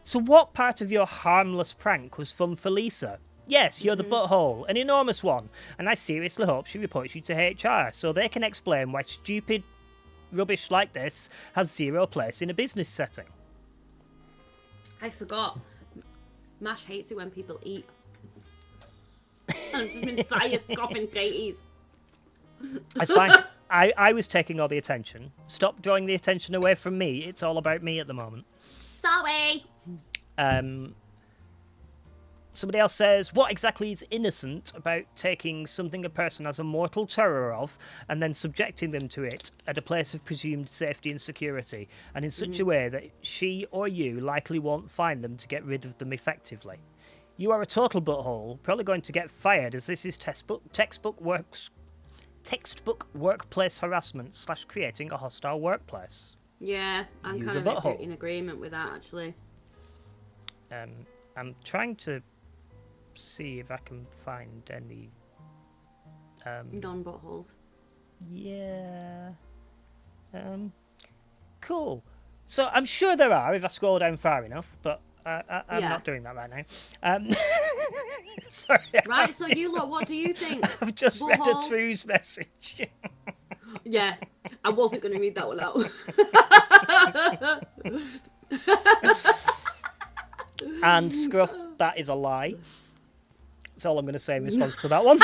So what part of your harmless prank was fun for Lisa? Yes, you're the butthole, an enormous one, and I seriously hope she reports you to HR so they can explain why stupid rubbish like this has zero place in a business setting. I forgot. Mash hates it when people eat. I've just been sire scoffing dates. That's fine. I was taking all the attention. Stop drawing the attention away from me. It's all about me at the moment. Sorry. Somebody else says, what exactly is innocent about taking something a person has a mortal terror of and then subjecting them to it at a place of presumed safety and security, and in such a way that she or you likely won't find them to get rid of them effectively? You are a total butthole, probably going to get fired, as this is textbook workplace harassment / creating a hostile workplace. Yeah, I'm You kind the of butthole. in agreement with that, actually. I'm trying to see if I can find any. Non-buttholes. Yeah. Cool. So I'm sure there are if I scroll down far enough, but I'm not doing that right now. Sorry. Right, so you lot, what do you think? I've just read a Butthole? True's message. Yeah, I wasn't going to read that one out. And Scruff, that is a lie. That's all I'm going to say in response to that one.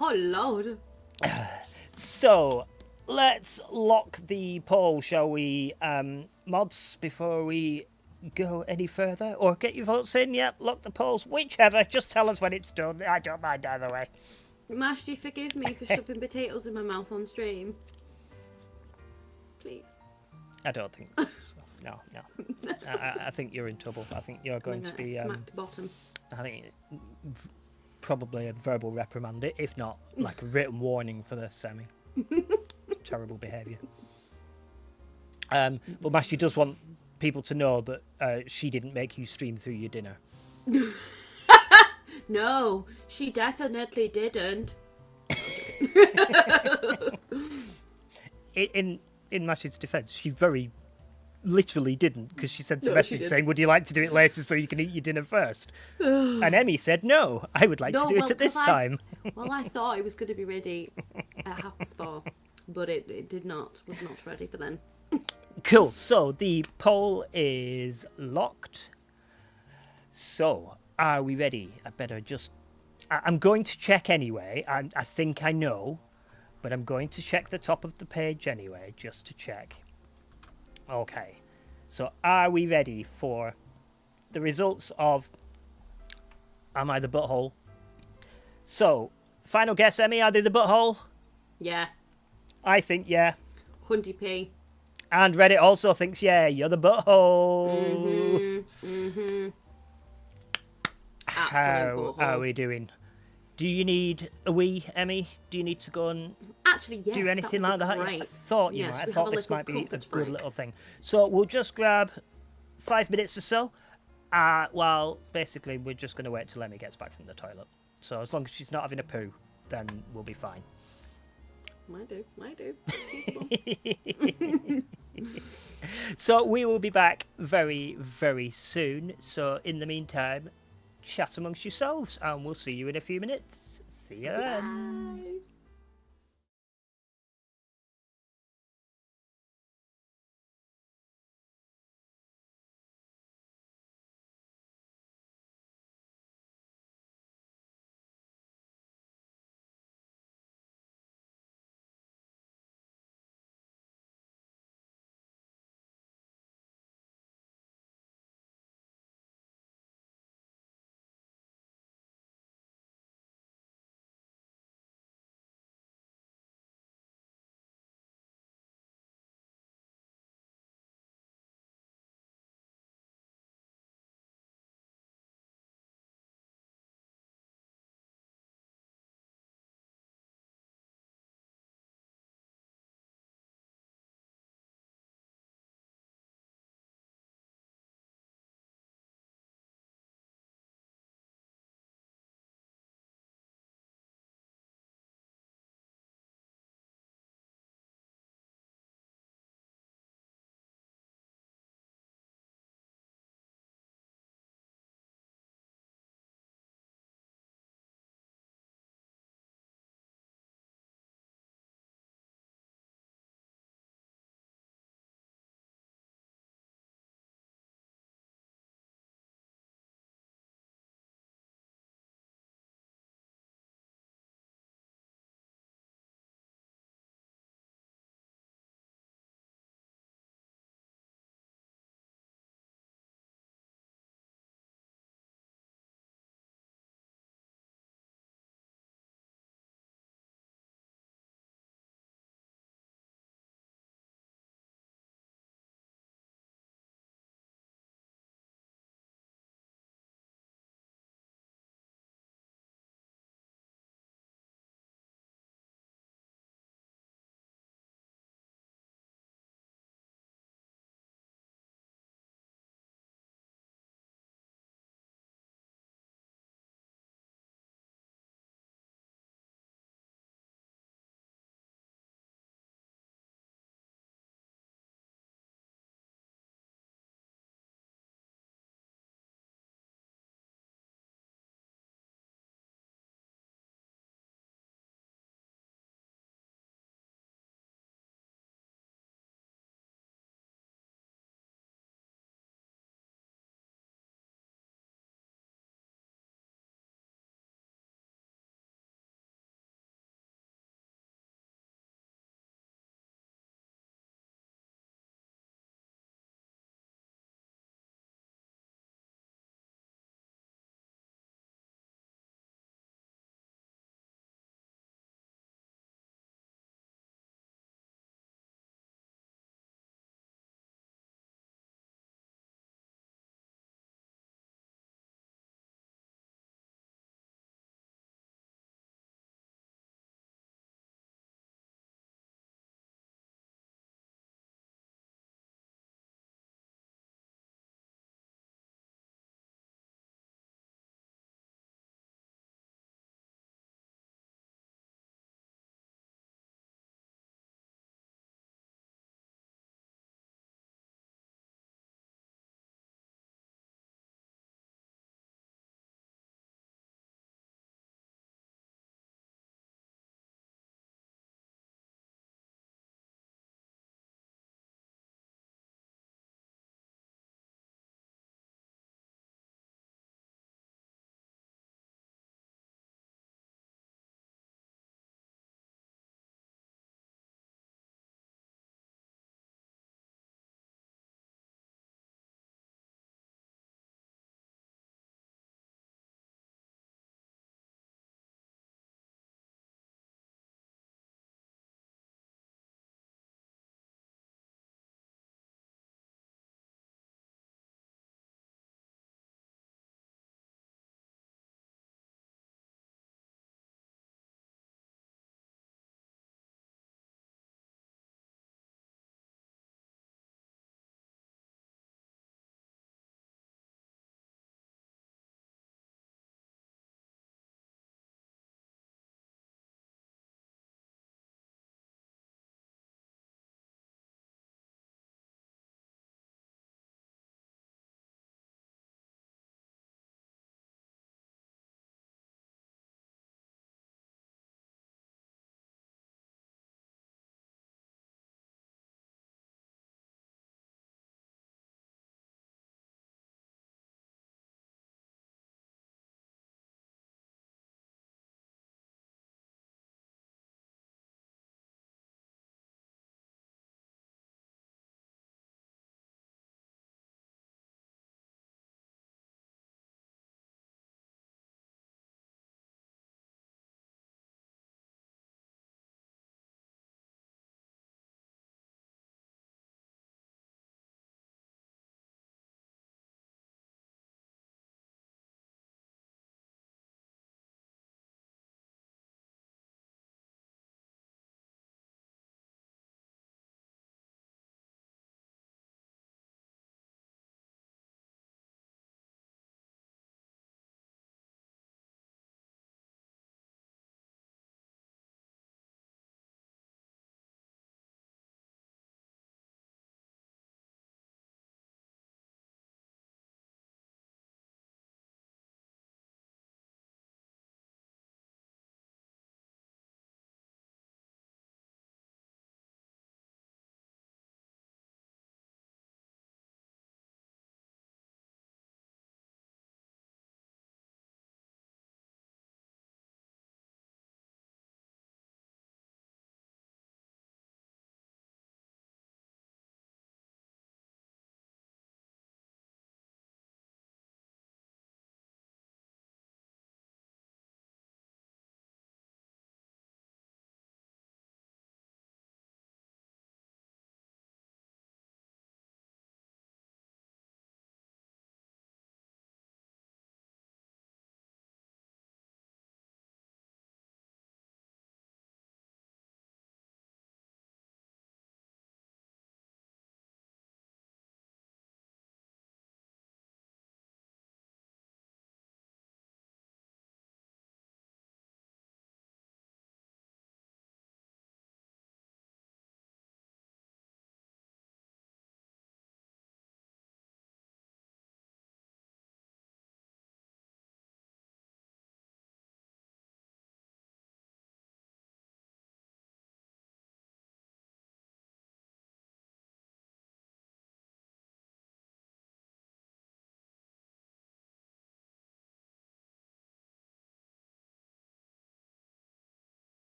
Oh, Lord. So, let's lock the poll, shall we, mods, before we go any further? Or get your votes in, yep, lock the polls, whichever. Just tell us when it's done. I don't mind either way. Mash, do you forgive me for shoving potatoes in my mouth on stream? Please. I don't think so. No. I think you're in trouble. I think you're going to be... smacked bottom. I think probably a verbal reprimand, if not like a written warning for the semi. Terrible behaviour. But Mashy does want people to know that she didn't make you stream through your dinner. No, she definitely didn't. In Mashy's defence, she very literally didn't, because she sent a message saying, would you like to do it later so you can eat your dinner first? And Emmy said, no, I would like to do it at this time. Well, I thought it was going to be ready at 4:30, but it was not ready for then. Cool, so the poll is locked. So, are we ready? I'm going to check anyway, and I think I know, but I'm going to check the top of the page anyway, just to check. Okay, so are we ready for the results of Am I the Butthole? So, final guess, Emmy, are they the butthole? Yeah. I think yeah. 100p. And Reddit also thinks yeah, you're the butthole. How are we doing? Do you need a wee, Emmy? Do you need to go and actually yes, do anything like that? Great. I thought you might. I thought this might be a good little thing. So we'll just grab 5 minutes or so. Well, basically, we're just going to wait till Emmy gets back from the toilet. So as long as she's not having a poo, then we'll be fine. Might do. So we will be back very, very soon. So in the meantime, chat amongst yourselves, and we'll see you in a few minutes. See you then. Bye.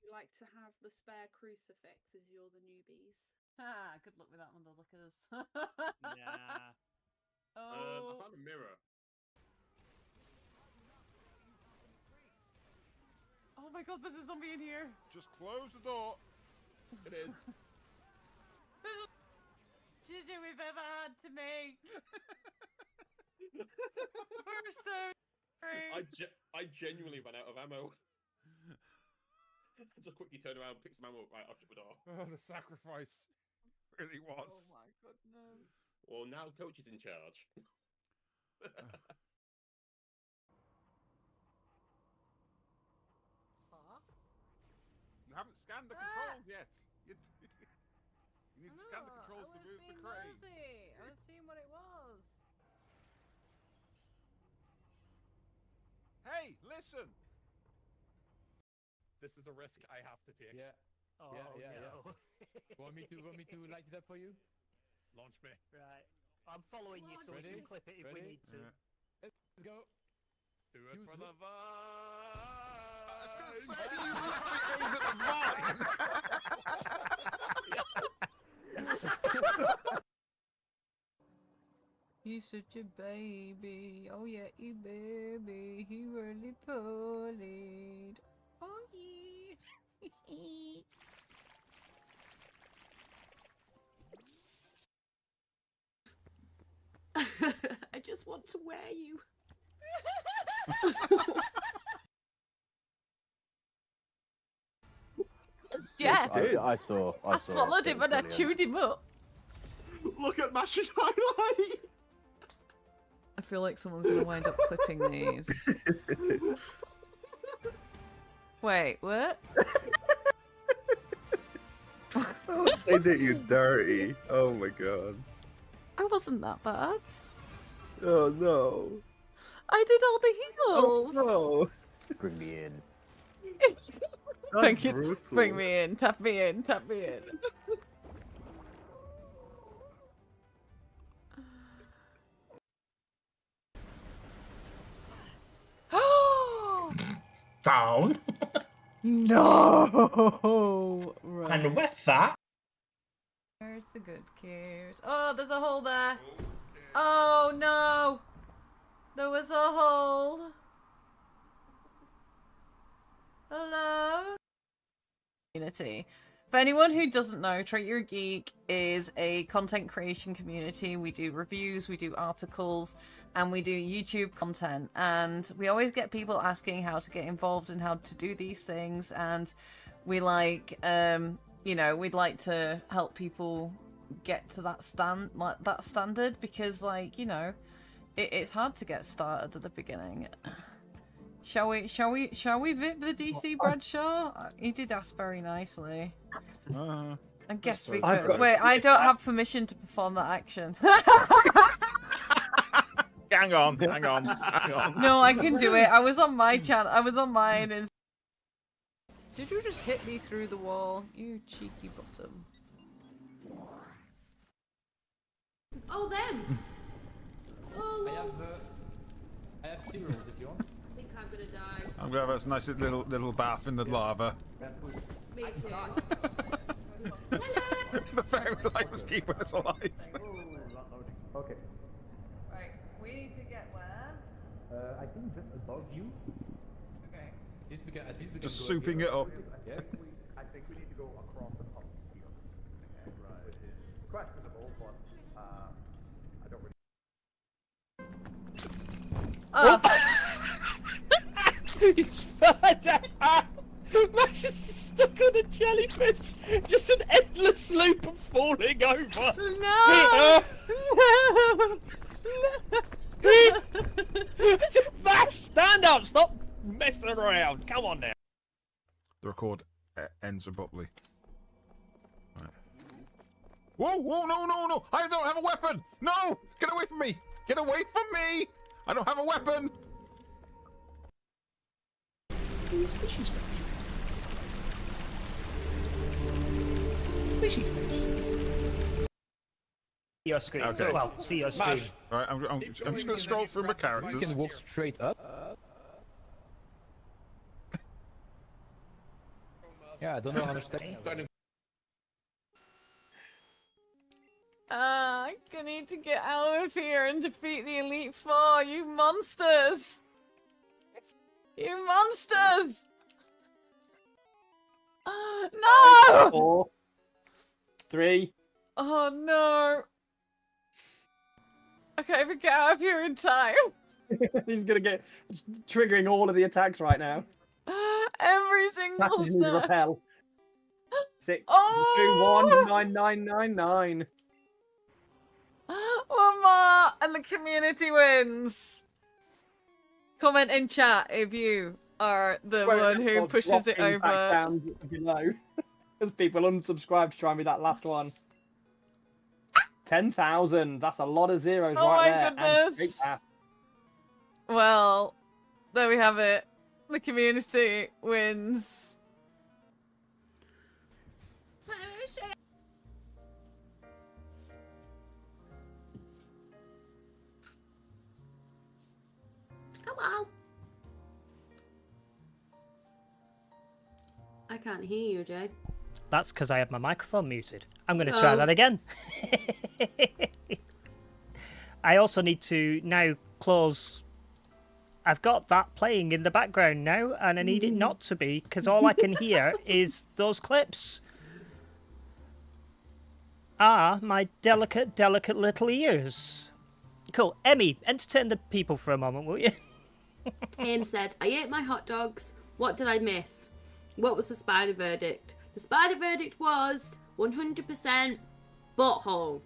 We like to have the spare crucifix as you're the newbies. Ah, good luck with that one, lookers. Nah. Oh. I found a mirror. Oh my god, there's a zombie in here. Just close the door. It is. This is the decision we've ever had to make. We're so sorry. I genuinely ran out of ammo. Just quickly turn around, pick some ammo, right, I'll shut the door. Oh, the sacrifice really was. Oh my goodness. Well, now Coach is in charge. You haven't scanned the controls yet. You need to scan the controls to move the crane. I was seeing what it was. Hey, listen! This is a risk I have to take. Yeah. Oh, Yeah. no. Want me to light it up for you? Launch me. Right. I'm following you so we Ready? can clip it if we Ready? need to. Let's go. Do it Use for it. the vibe. I was going to say, you literally aimed at the vine! He's such a baby. Oh yeah, he baby. He really bullied. Oh yeah. I just want to wear you. Yeah. I saw. I swallowed him and I chewed him up. Look at Mash's highlight! I feel like someone's gonna wind up clipping these. Wait, what? They did you dirty. Oh my god. I wasn't that bad. Oh no. I did all the Oh heals. no. Bring me in. Thank you. Brutal. Bring me in. Tap me in. Tap me in. Down. No. Right. And with that, Where's the good kid? Oh, there's a hole there. Oh no. There was a hole. Hello? Community. For anyone who doesn't know, Treat Your Geek is a content creation community. We do reviews, we do articles, and we do YouTube content. And we always get people asking how to get involved and how to do these things. And we like, you know, we'd like to help people get to that standard because, like, you know, it's hard to get started at the beginning. Shall we VIP the DC Bradshaw? He did ask very nicely. I guess we could. Wait, I don't have permission to perform that action. Hang on. No, I can do it. I was on my channel. I was on mine. And... Did you just hit me through the wall? You cheeky bottom. Oh, them! Oh, I have cereals if you want. I think I'm gonna die. I'm going to have a nice little bath in the lava. Me too. The fairy light was keeping us alive. Okay. Right, we need to get where? I think just above you. Okay. At least we can Just go souping here. it up. Yes. I think we need to go across and up here. Right. Questionable, but I don't really. Oh! it's fine. Max is stuck on a jellyfish. Just an endless loop of falling over. No! Max, stand up. Stop messing around. Come on now. The record ends abruptly. Right. Whoa, no! I don't have a weapon! No! Get away from me! Get away from me! I don't have a weapon! Species space. Species space. Your screen. Okay. Well, see your screen. Mash. Right, I'm just going to scroll through my You characters. can walk straight up. Yeah, I don't know how much time. I need to get out of here and defeat the Elite Four, you monsters! You monsters! No! 4, 3. Oh no. I can't even get out of here in time. He's gonna get triggering all of the attacks right now. Every single Passages need to step. repel. 6, Oh! 2, 1, 9999. One more, and the community wins. Comment in chat if you are the one who pushes it over. Down below. As people unsubscribe to try and be that last one. 10,000. That's a lot of zeros Oh right my there. goodness. And straight past. Well, there we have it. The community wins. Hello. I can't hear you, Jay. That's because I have my microphone muted. I'm going to try that again. I also need to now close. I've got that playing in the background now, and I need it not to be, because all I can hear is those clips. Ah, my delicate, delicate little ears. Cool. Emmy, entertain the people for a moment, will you? Aim said, I ate my hot dogs. What did I miss? What was the spider verdict? The spider verdict was 100% butthole.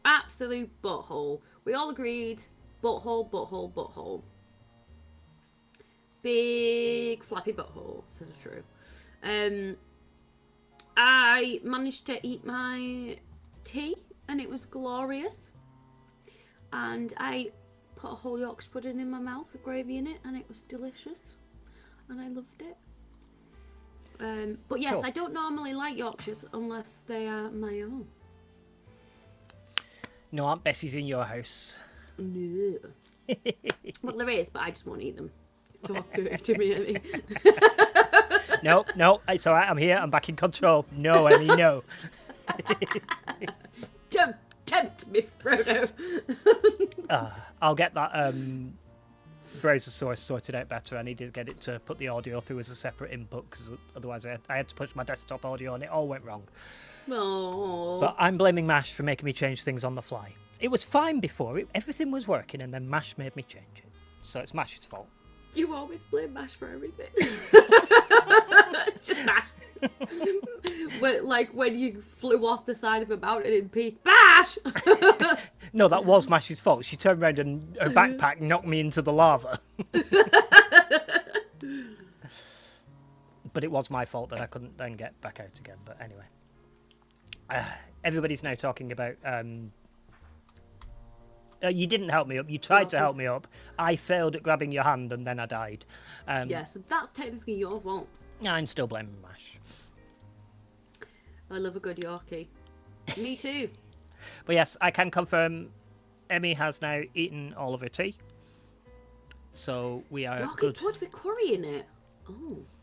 Absolute butthole. We all agreed. Butthole, butthole, butthole. Big flappy butthole, says it's true. I managed to eat my tea and it was glorious. And I put a whole Yorkshire pudding in my mouth with gravy in it and it was delicious. And I loved it. But yes, Cool. I don't normally like Yorkshires unless they are my own. No, Aunt Bessie's in your house. No. Well, there is, but I just won't eat them. Talk to me, Emmy. No, it's all right. I'm here. I'm back in control. No, Emmy, no. Don't tempt me, Frodo. I'll get that browser source sorted out better. I need to get it to put the audio through as a separate input, because otherwise I had to push my desktop audio and it all went wrong. Oh. But I'm blaming Mash for making me change things on the fly. It was fine before. Everything was working, and then Mash made me change it. So it's Mash's fault. You always blame Mash for everything. It's just Mash. Like when you flew off the side of a mountain in peak. Mash! No, that was Mash's fault. She turned around and her backpack knocked me into the lava. But it was my fault that I couldn't then get back out again. But anyway. Everybody's now talking about... you didn't help me up. You tried to help me up. I failed at grabbing your hand and then I died. Yeah, so that's technically your fault. I'm still blaming Mash. I love a good Yorkie. Me too. But yes, I can confirm Emmy has now eaten all of her tea. So we are Yorkie good. pud with curry in it.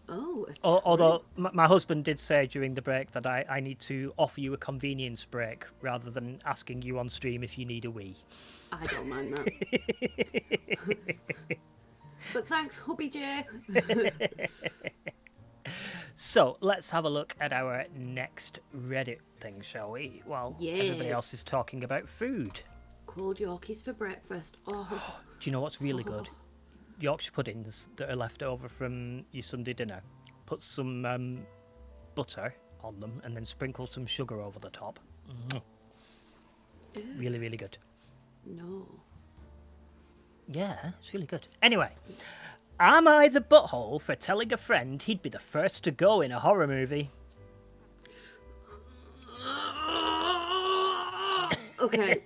Oh. Although my husband did say during the break that I need to offer you a convenience break rather than asking you on stream if you need a wee. I don't mind that. But thanks, Hubby J. So let's have a look at our next Reddit thing, shall we? While everybody Yes. else is talking about food. Cold Yorkies for breakfast. Oh. Do you know what's really good? Yorkshire puddings that are left over from your Sunday dinner. Put some butter on them and then sprinkle some sugar over the top. Really, really good. No. Yeah, it's really good. Anyway, am I the butthole for telling a friend he'd be the first to go in a horror movie? Okay.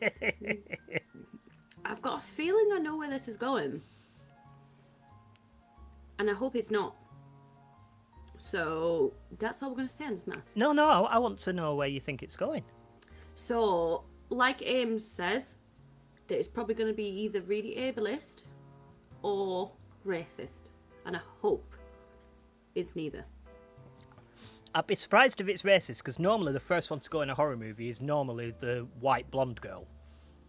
I've got a feeling I know where this is going. And I hope it's not. So, that's all we're going to say on this now. No, I want to know where you think it's going. So, like Ames says, that it's probably going to be either really ableist or racist. And I hope it's neither. I'd be surprised if it's racist, because normally the first one to go in a horror movie is normally the white blonde girl.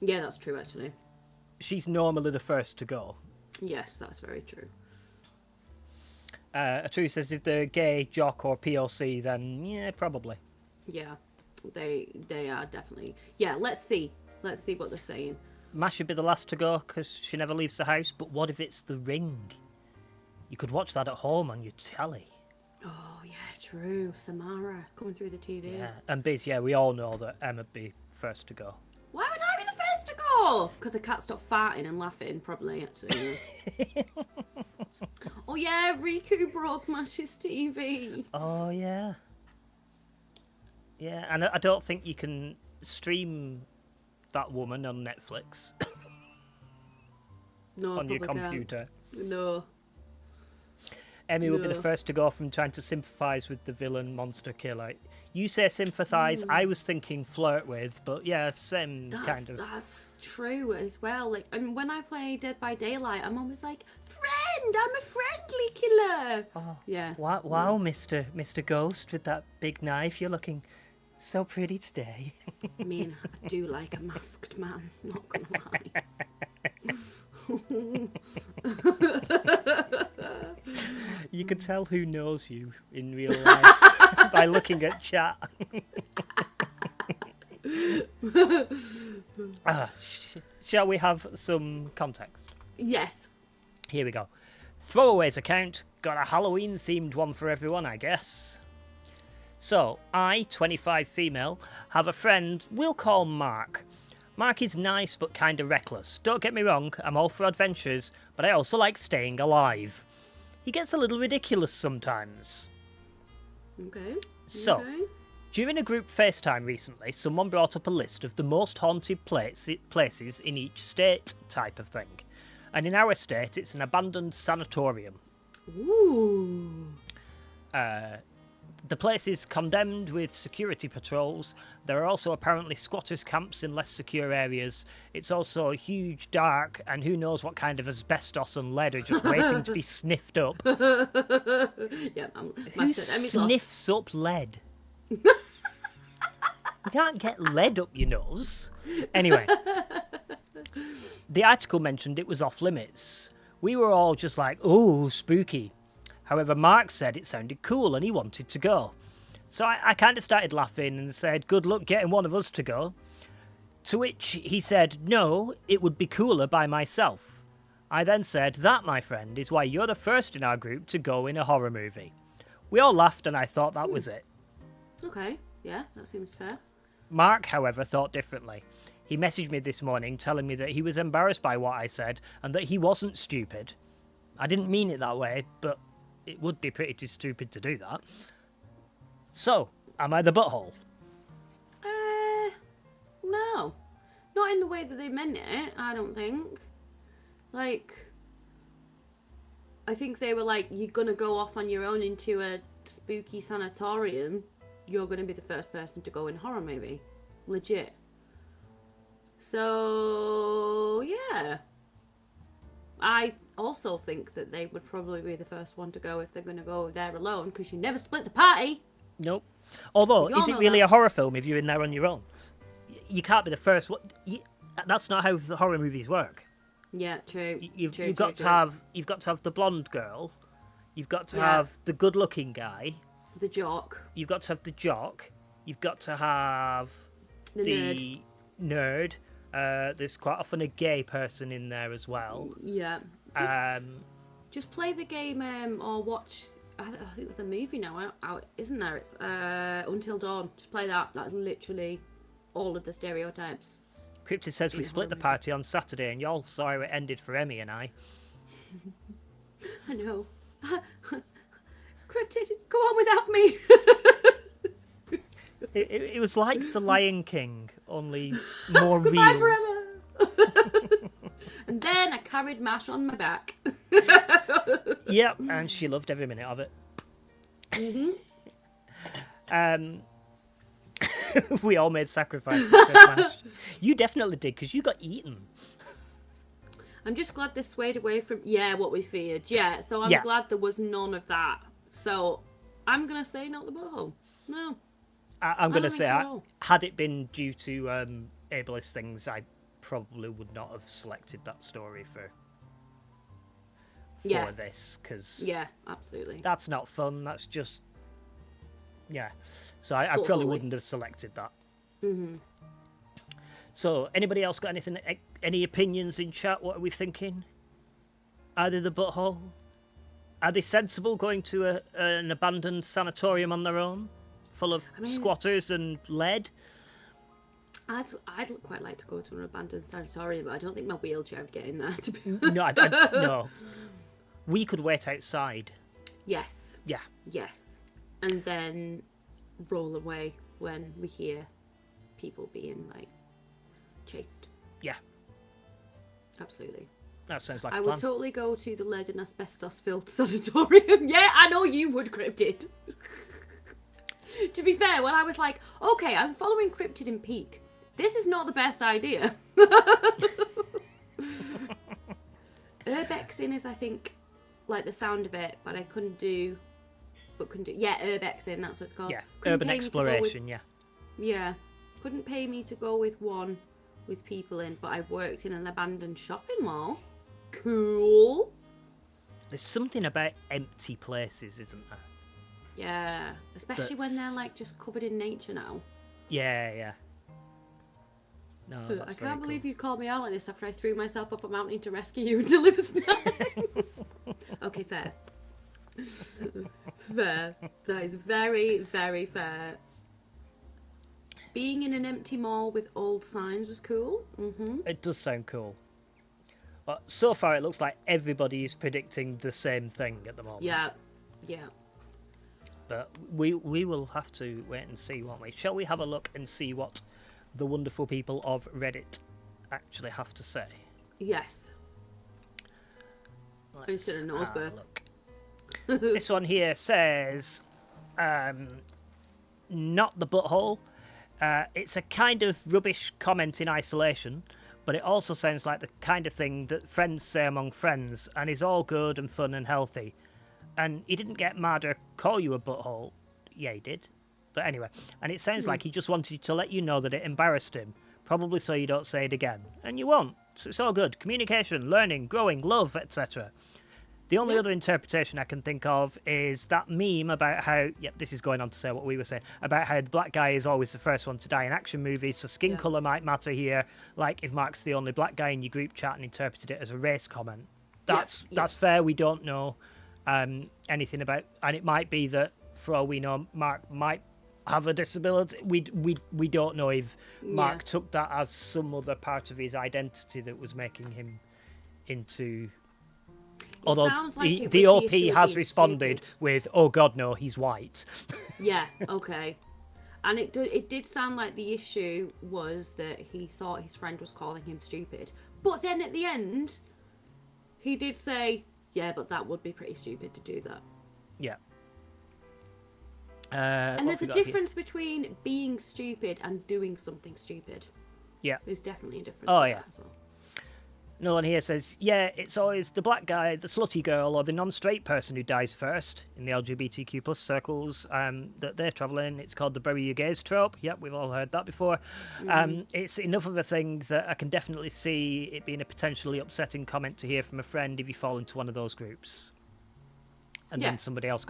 Yeah, that's true, actually. She's normally the first to go. Yes, that's very true. True says if they're gay, jock, or POC, then yeah, probably. Yeah, they are definitely. Yeah, let's see. Let's see what they're saying. Mash should be the last to go because she never leaves the house, but what if it's The Ring? You could watch that at home on your telly. Oh, yeah, true. Samara coming through the TV. Yeah, and Biz, yeah, we all know that Em'd be first to go. Why would I be the first to go? Because the cat stopped farting and laughing, probably, actually. Oh, yeah, Riku broke Mash's TV. Oh, yeah. Yeah, and I don't think you can stream that woman on Netflix. No, on your probably computer. can't. No. Emmy would be the first to go from trying to sympathise with the villain monster killer. You say sympathise, I was thinking flirt with, but yeah, same kind of. That's true as well. Like, I mean, when I play Dead by Daylight, I'm always like, friend, I'm a friendly killer. Oh, yeah. Wow, Mr. Ghost with that big knife, you're looking so pretty today. I mean, I do like a masked man, not gonna lie. You can tell who knows you in real life by looking at chat. Shall we have some context? Yes. Here we go. Throwaways account. Got a Halloween themed one for everyone, I guess. So, I, 25 female, have a friend we'll call Mark. Mark is nice but kinda reckless. Don't get me wrong, I'm all for adventures, but I also like staying alive. He gets a little ridiculous sometimes. Okay. So, during a group FaceTime recently, someone brought up a list of the most haunted places in each state type of thing. And in our state, it's an abandoned sanatorium. Ooh. The place is condemned with security patrols. There are also apparently squatters' camps in less secure areas. It's also huge, dark, and who knows what kind of asbestos and lead are just waiting to be sniffed up. Yeah, Who sniffs up lead? You can't get lead up your nose. Anyway, the article mentioned it was off limits. We were all just like, oh, spooky. However, Mark said it sounded cool and he wanted to go. So I kind of started laughing and said, good luck getting one of us to go. To which he said, no, it would be cooler by myself. I then said, that, my friend, is why you're the first in our group to go in a horror movie. We all laughed and I thought that was it. Okay, yeah, that seems fair. Mark, however, thought differently. He messaged me this morning telling me that he was embarrassed by what I said and that he wasn't stupid. I didn't mean it that way, but it would be pretty stupid to do that. So, am I the butthole? No. Not in the way that they meant it, I don't think. Like, I think they were like, you're gonna go off on your own into a spooky sanatorium. You're gonna be the first person to go in a horror movie. Legit. So, yeah. I also think that they would probably be the first one to go if they're going to go there alone, because you never split the party. Nope. Although, is it really a horror film if you're in there on your own? You can't be the first one. That's not how the horror movies work. Yeah, true. You've got to have the blonde girl. You've got to have the good-looking guy. The jock. You've got to have the jock. You've got to have the nerd. There's quite often a gay person in there as well. Yeah. Just play the game or watch. I think there's a movie now out, isn't there? It's Until Dawn. Just play that. That's literally all of the stereotypes. Cryptid says we split the party on Saturday, and y'all saw how it ended for Emmy and I. I know. Cryptid, go on without me. It was like The Lion King, only more Goodbye real. forever. And then I carried Mash on my back. Yep, and she loved every minute of it. We all made sacrifices. Said Mash. You definitely did, because you got eaten. I'm just glad they swayed away from what we feared. Yeah, so I'm glad there was none of that. So I'm gonna say not the butthole. No. I'm going to don't think say, so at all. had it been due to ableist things, I probably would not have selected that story for Yeah. this, because Yeah, absolutely. that's not fun. That's just, yeah. So I probably wouldn't have selected that. Mm-hmm. So anybody else got anything? Any opinions in chat? What are we thinking? Are they the butthole? Are they sensible going to an abandoned sanatorium on their own, full of squatters and lead? I'd quite like to go to an abandoned sanatorium, but I don't think my wheelchair would get in there. To be No, no. We could wait outside. Yes. Yeah. Yes. And then roll away when we hear people being like chased. Yeah. Absolutely. That sounds like I a would plan. totally go to the lead and asbestos filled sanatorium. Yeah, I know you would, Cryptid. To be fair, when I was like, okay, I'm following Cryptid in Peak, this is not the best idea. Urbexing is, I think, like the sound of it, but I couldn't do. Yeah, urbexing, that's what it's called. Yeah, Couldn't urban pay me to go exploration, with- yeah. Yeah. Couldn't pay me to go with one with people in, but I worked in an abandoned shopping mall. Cool. There's something about empty places, isn't there? Yeah. Especially when they're like just covered in nature now. Yeah, yeah. No, I that's very can't believe cool. you called me out like this after I threw myself up a mountain to rescue you and deliver snacks. Okay, fair. Fair. That is very, very fair. Being in an empty mall with old signs was cool. Mm-hmm. It does sound cool. But so far, it looks like everybody is predicting the same thing at the moment. Yeah. Yeah. But we will have to wait and see, won't we? Shall we have a look and see what the wonderful people of Reddit actually have to say? Yes. I just did a nose have burp. look. This one here says, not the butthole. It's a kind of rubbish comment in isolation, but it also sounds like the kind of thing that friends say among friends, and is all good and fun and healthy. And he didn't get mad or call you a butthole. Yeah, he did. But anyway, and it sounds like he just wanted to let you know that it embarrassed him, probably so you don't say it again. And you won't. So it's all good. Communication, learning, growing, love, etc. The only other interpretation I can think of is that meme about how, yep, this is going on to say what we were saying, about how the black guy is always the first one to die in action movies, so skin colour might matter here, like if Mark's the only black guy in your group chat and interpreted it as a race comment. That's fair, we don't know anything about, and it might be that, for all we know, Mark might have a disability. We don't know if Mark took that as some other part of his identity that was making him into... Although like the OP has responded with, "Oh God, no, he's white." Yeah, okay. And it did sound like the issue was that he thought his friend was calling him stupid. But then at the end, he did say, "Yeah, but that would be pretty stupid to do that." Yeah. And there's a difference between being stupid and doing something stupid. Yeah. There's definitely a difference. Oh, with yeah. that as well. No one here says, yeah, it's always the black guy, the slutty girl, or the non-straight person who dies first in the LGBTQ plus circles that they're travelling. It's called the bury your gays trope. Yep, we've all heard that before. It's enough of a thing that I can definitely see it being a potentially upsetting comment to hear from a friend if you fall into one of those groups. And then somebody else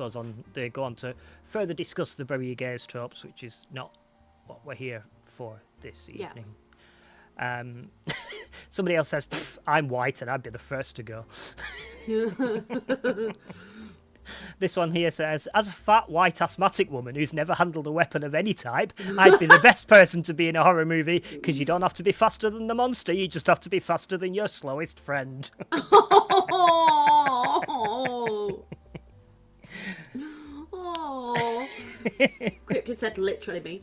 they go on to further discuss the bury your gays tropes, which is not what we're here for this evening. Somebody else says, I'm white and I'd be the first to go. This one here says, as a fat white asthmatic woman who's never handled a weapon of any type, I'd be the best person to be in a horror movie because you don't have to be faster than the monster, you just have to be faster than your slowest friend. Oh. Cryptid said literally me.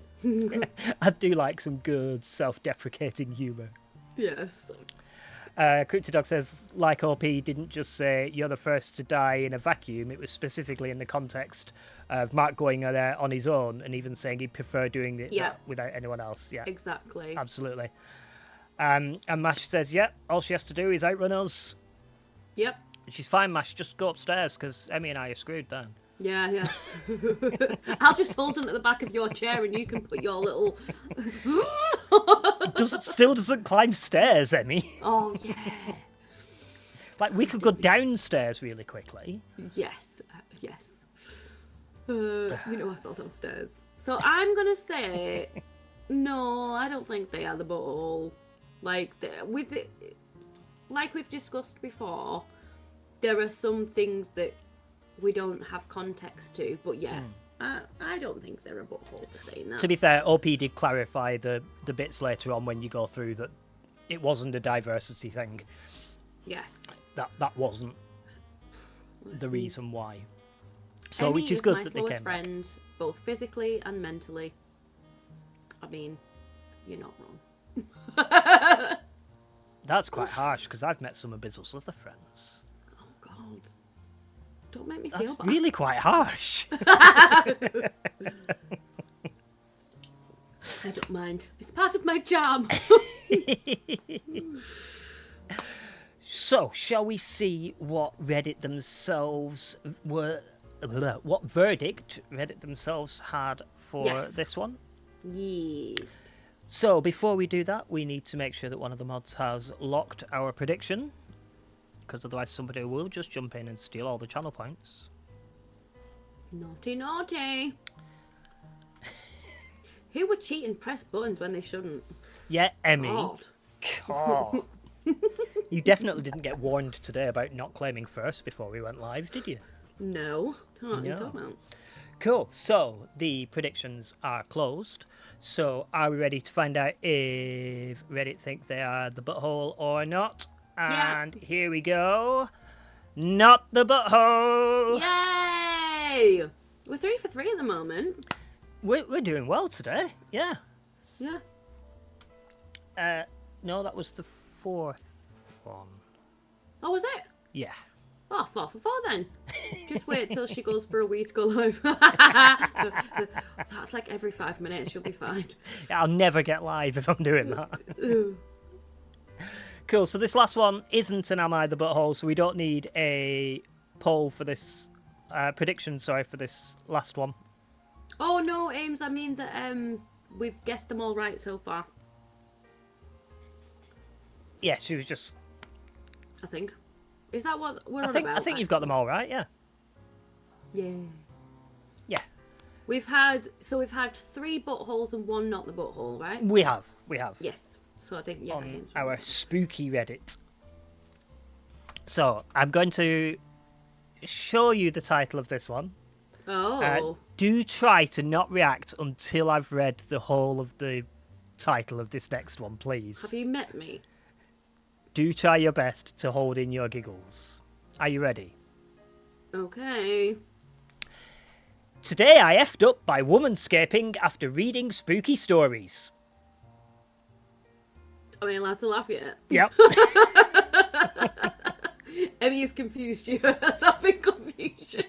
I do like some good self-deprecating humour. Yes. Cryptidog says, like OP didn't just say you're the first to die in a vacuum, it was specifically in the context of Mark going there on his own and even saying he'd prefer doing it without anyone else. Yeah, exactly. Absolutely. And Mash says, all she has to do is outrun us. Yep. She's fine, Mash, just go upstairs because Emmy and I are screwed then. Yeah, yeah. I'll just hold on at the back of your chair and you can put your little... Still doesn't climb stairs, Emmy. Oh, yeah. Like, we could go downstairs really quickly. Yes, yes. You know I fell downstairs. So I'm going to say, no, I don't think they are the butthole. Like, like we've discussed before, there are some things that we don't have context to, but yeah, I don't think they're a butthole for saying that. To be fair, OP did clarify the bits later on when you go through that it wasn't a diversity thing. Yes. That wasn't the reason why. So, Emi which is good my that they slowest came friend, both physically and mentally. I mean, you're not wrong. back. That's quite harsh, because I've met some of Bizzle's other friends. Oh, God. Don't make me That's feel bad. really quite harsh. I don't mind. It's part of my charm. So, shall we see what Reddit themselves were... what verdict Reddit themselves had for this one? Yeah. So, before we do that, we need to make sure that one of the mods has locked our prediction, because otherwise somebody will just jump in and steal all the channel points. Naughty, naughty. Who would cheat and press buttons when they shouldn't? Yeah, Emmy. God. God. You definitely didn't get warned today about not claiming first before we went live, did you? No. What are you talking about? Cool. So, the predictions are closed. So, are we ready to find out if Reddit think they are the butthole or not? And here we go. Not the butthole! Yay! We're 3 for 3 at the moment. We're doing well today. Yeah. Yeah. No, that was the 4th one. Oh, was it? Yeah. Oh, 4 for 4 then. Just wait till she goes for a wee to go live. That's like every 5 minutes. She'll be fine. Yeah, I'll never get live if I'm doing that. Cool, so this last one isn't an Am I the Butthole, so we don't need a poll for this prediction, sorry, for this last one. Oh no, Ames, I mean that we've guessed them all right so far. Yeah, she was just... I think. Is that what we're on about? I think you've got them all right, yeah. Yeah. Yeah. We've had 3 buttholes and 1 not the butthole, right? We have. Yes. So I think, yeah. On our spooky Reddit. So, I'm going to show you the title of this one. Oh. Do try to not react until I've read the whole of the title of this next one, please. Have you met me? Do try your best to hold in your giggles. Are you ready? Okay. Today I effed up by womanscaping after reading spooky stories. Am I allowed to laugh yet? Yep. Emmy has confused you herself in confusion.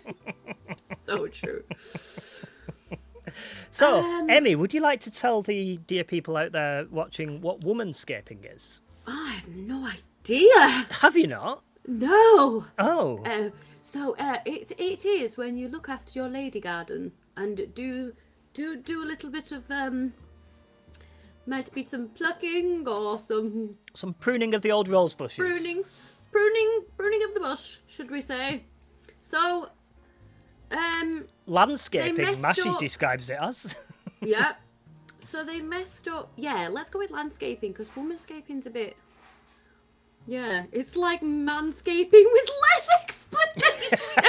So true. So, Emmy, would you like to tell the dear people out there watching what womanscaping is? I have no idea. Have you not? No. Oh. It is when you look after your lady garden and do a little bit of might be some plucking or some pruning of the old rose bushes. Pruning of the bush, should we say? So, landscaping, Mashy describes it as. Yeah. So they messed up. Yeah, let's go with landscaping because womanscaping's a bit. Yeah, it's like manscaping with less explanation.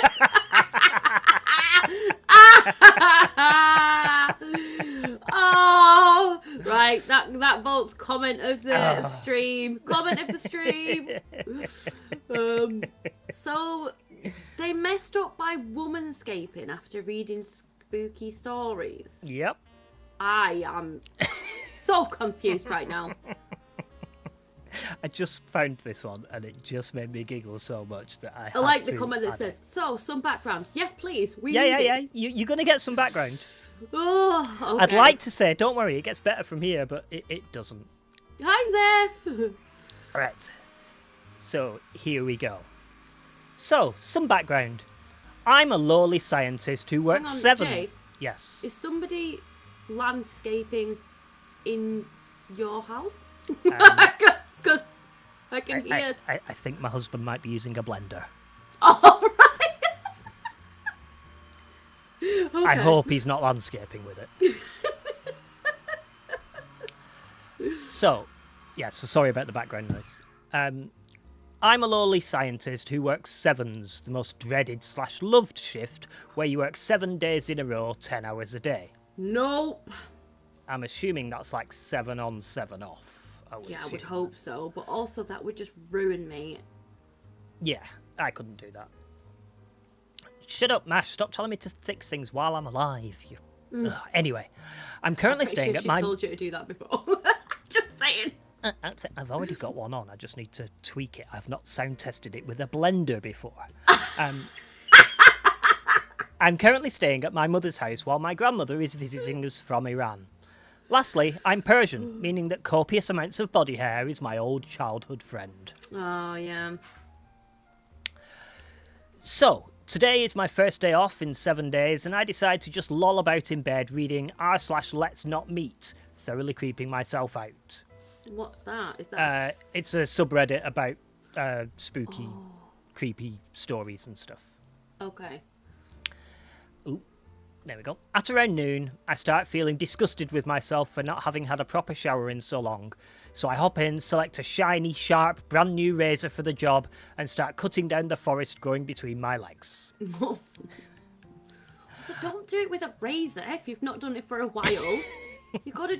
Oh, right. That votes comment of the stream. Comment of the stream. So they messed up by womanscaping after reading spooky stories. Yep. I am so confused right now. I just found this one and it just made me giggle so much that I like the comment that says, "So, some background." Yes, please. We need it. You're going to get some background. Oh, okay. I'd like to say, don't worry, it gets better from here, but it doesn't. Hi, Zeph. Right. So, here we go. So, some background. I'm a lowly scientist who works Hang on, 7. Jay. Yes. Is somebody landscaping in your house? Um, Because I can hear. I think my husband might be using a blender. All right. I hope he's not landscaping with it. So sorry about the background noise. I'm a lowly scientist who works 7s, the most dreaded / loved shift, where you work 7 days in a row, 10 hours a day. Nope. I'm assuming that's like 7 on, 7 off. I would would assume. hope so, but also that would just ruin me. Yeah, I couldn't do that. Shut up, Mash. Stop telling me to fix things while I'm alive. Ugh. Anyway, I'm currently staying at my... told you to do that before. Just saying. I've already got one on. I just need to tweak it. I've not sound tested it with a blender before. I'm currently staying at my mother's house while my grandmother is visiting us from Iran. Lastly, I'm Persian, meaning that copious amounts of body hair is my old childhood friend. Oh, yeah. So, today is my first day off in 7 days, and I decide to just loll about in bed reading r/Let's Not Meet, thoroughly creeping myself out. What's that? Is that? It's a subreddit about spooky, creepy stories and stuff. Okay. Ooh, there we go. At around noon, I start feeling disgusted with myself for not having had a proper shower in so long. So I hop in, select a shiny, sharp, brand new razor for the job, and start cutting down the forest growing between my legs. So don't do it with a razor if you've not done it for a while. You gotta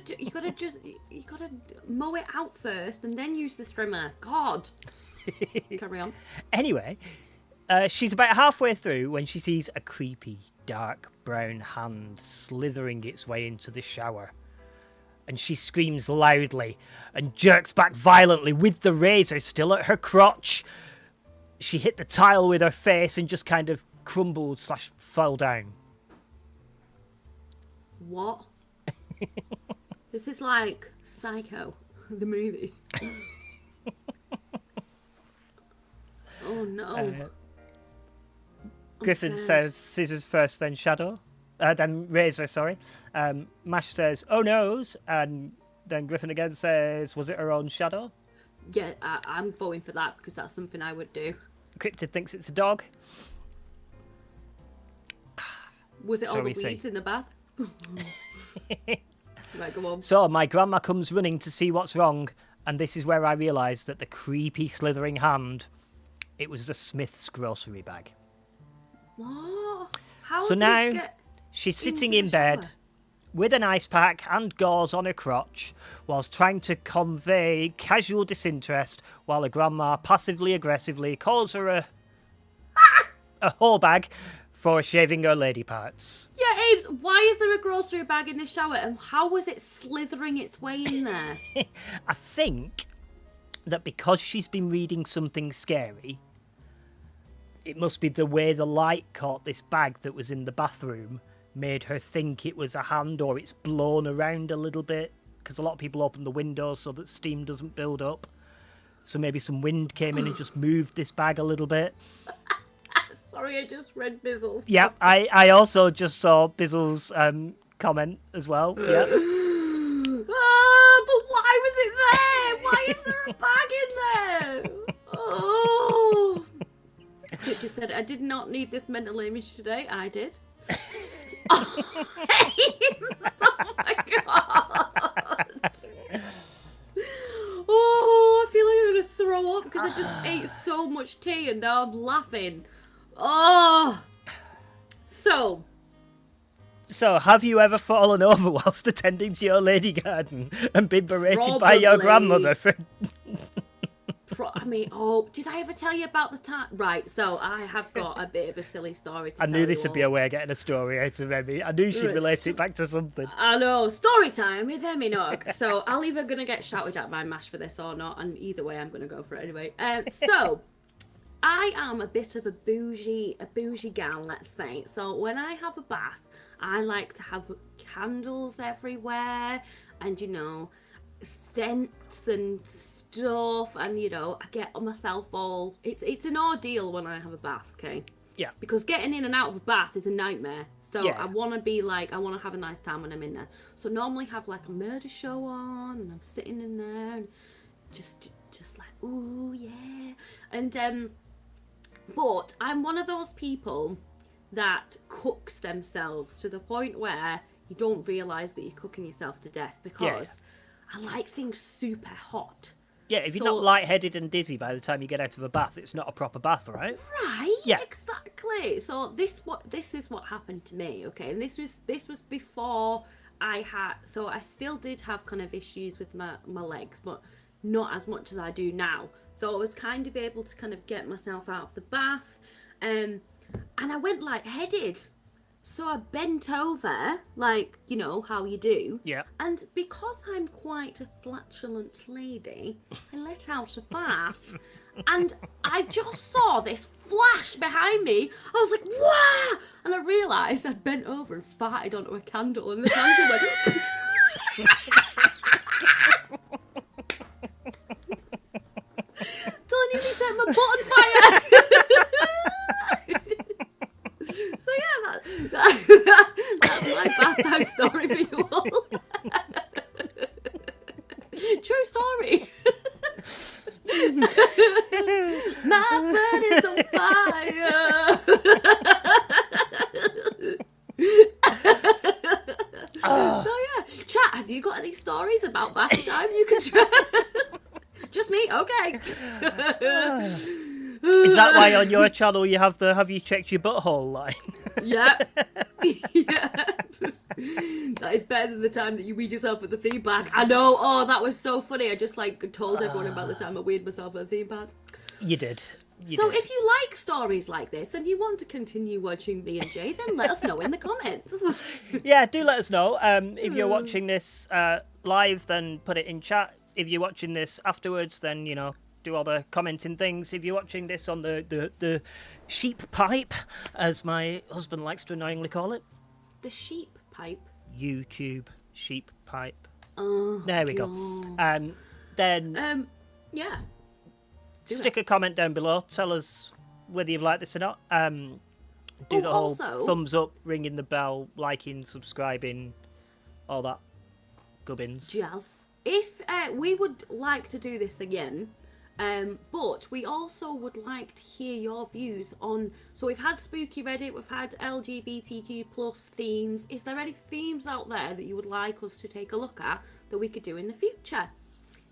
mow it out first and then use the trimmer. God. Carry on. Anyway, she's about halfway through when she sees a creepy, dark brown hand slithering its way into the shower. And she screams loudly and jerks back violently with the razor still at her crotch. She hit the tile with her face and just kind of crumbled / fell down. What? This is like Psycho, the movie. Oh no. Griffin scared. says scissors first, then shadow. Then razor, sorry. Mash says, oh noes. And then Griffin again says, was it her own shadow? Yeah, I'm voting for that because that's something I would do. Cryptid thinks it's a dog. Was it all Shall the we see? weeds in the bath? Right, go on. So my grandma comes running to see what's wrong, and this is where I realise that the creepy slithering hand, it was the Smith's grocery bag. What? How So did now it get she's sitting into in the shower? bed with an ice pack and gauze on her crotch whilst trying to convey casual disinterest while her grandma passively aggressively calls her a whore bag for shaving her lady parts. Yeah, Abe's, why is there a grocery bag in the shower and how was it slithering its way in there? I think that because she's been reading something scary, it must be the way the light caught this bag that was in the bathroom made her think it was a hand, or it's blown around a little bit because a lot of people open the windows so that steam doesn't build up. So maybe some wind came in and just moved this bag a little bit. Sorry, I just read Bizzle's. Yeah, I also just saw Bizzle's comment as well. Yeah. But why was it there? Why is there a bag in there? Oh. It just said, I did not need this mental image today. I did. Oh, Ames, oh my god. Oh, I feel like I'm going to throw up because I just ate so much tea and now I'm laughing. Oh. So, have you ever fallen over whilst attending to your lady garden and been berated by your Probably. grandmother for... did I ever tell you about the time? Right, so I have got a bit of a silly story to I tell knew this you would be all. a way of getting a story out of Emmy. I knew she'd Yes. relate it back to something. I know, story time with Eminog. So I'll either gonna get shouted at by Mash for this or not, and either way, I'm gonna go for it anyway. So I am a bit of a bougie gal, let's say. So when I have a bath, I like to have candles everywhere, and scents and stuff, and I get myself all. It's an ordeal when I have a bath. Okay. Yeah. Because getting in and out of a bath is a nightmare. So Yeah. I want to be like, I want to have a nice time when I'm in there. So normally have like a murder show on, and I'm sitting in there, and just like, ooh yeah. And but I'm one of those people that cooks themselves to the point where you don't realise that you're cooking yourself to death, because I like things super hot. Yeah, if you're So- not lightheaded and dizzy by the time you get out of a bath, it's not a proper bath, right? Right. Yeah. Exactly. So this is what happened to me. Okay, and this was before I had. So I still did have kind of issues with my legs, but not as much as I do now. So I was kind of able to kind of get myself out of the bath, and I went lightheaded. So I bent over, like, you know, how you do. Yeah. And because I'm quite a flatulent lady, I let out a fart. And I just saw this flash behind me. I was like, "Wah!" And I realised I'd bent over and farted onto a candle, and the candle went... Don't nearly set my butt on fire! So yeah, that's my bath time story for you all. True story. My butt is on fire. So yeah, chat. Have you got any stories about bath time? You can try. Just me, okay. Is that why on your channel you have the "Have you checked your butthole" line? Yeah. Yeah. That is better than the time that you weed yourself at the theme park. I know. Oh, that was so funny. I just like told everyone about the time I weed myself at the theme park. You did. So if you like stories like this and you want to continue watching me and Jae, then let us know in the comments. Yeah, do let us know. If you're watching this live, then put it in chat. If you're watching this afterwards, then, you know, do all the commenting things. If you're watching this on the sheep pipe, as my husband likes to annoyingly call it. The sheep pipe. YouTube sheep pipe. Oh, there we go. Then yeah. Stick a comment down below. Tell us whether you've liked this or not. Do the whole also, thumbs up, ringing the bell, liking, subscribing, all that gubbins. Jazz. If we would like to do this again, but we also would like to hear your views on. So we've had spooky Reddit, we've had LGBTQ plus themes. Is there any themes out there that you would like us to take a look at that we could do in the future?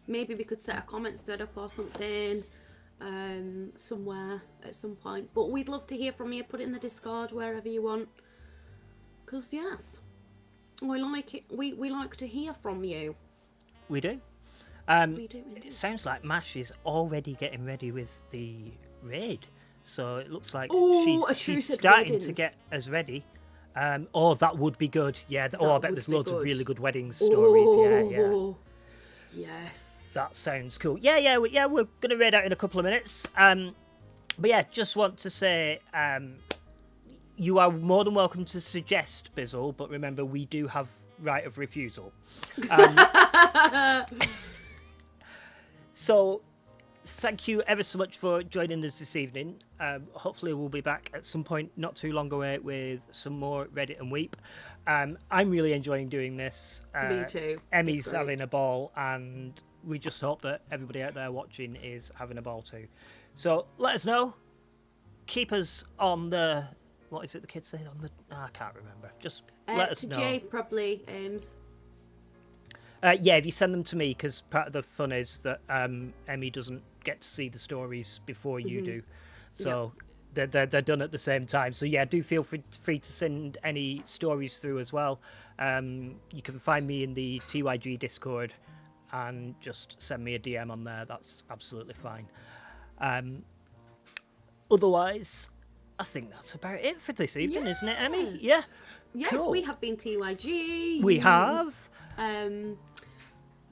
Maybe we could set a comments thread up or something somewhere at some point. But we'd love to hear from you. Put it in the Discord, wherever you want. Because yes, we like it. We like to hear from you. We do. We do indeed. It sounds like Mash is already getting ready with the raid. So it looks like she's starting to get us ready. Oh, that would be good. Yeah. I bet there's loads of really good wedding stories. Yeah. Yes. That sounds cool. Yeah. We're going to raid out in a couple of minutes. But yeah, just want to say you are more than welcome to suggest, Bizzle, but remember, we do have right of refusal. So thank you ever so much for joining us this evening. Hopefully we'll be back at some point not too long away with some more Reddit and Weep. I'm really enjoying doing this. Me too. Emmy's having a ball, and we just hope that everybody out there watching is having a ball too. So let us know. Keep us on the... What is it the kids say? On the... I can't remember. Just let us know. Jay probably aims. Yeah, if you send them to me, because part of the fun is that Emmy doesn't get to see the stories before you do. So they're done at the same time. So yeah, do feel free to send any stories through as well. You can find me in the TYG Discord and just send me a DM on there. That's absolutely fine. Otherwise, I think that's about it for this evening, isn't it, Emmy? Yeah. Yes, cool. we have been TYG. We have.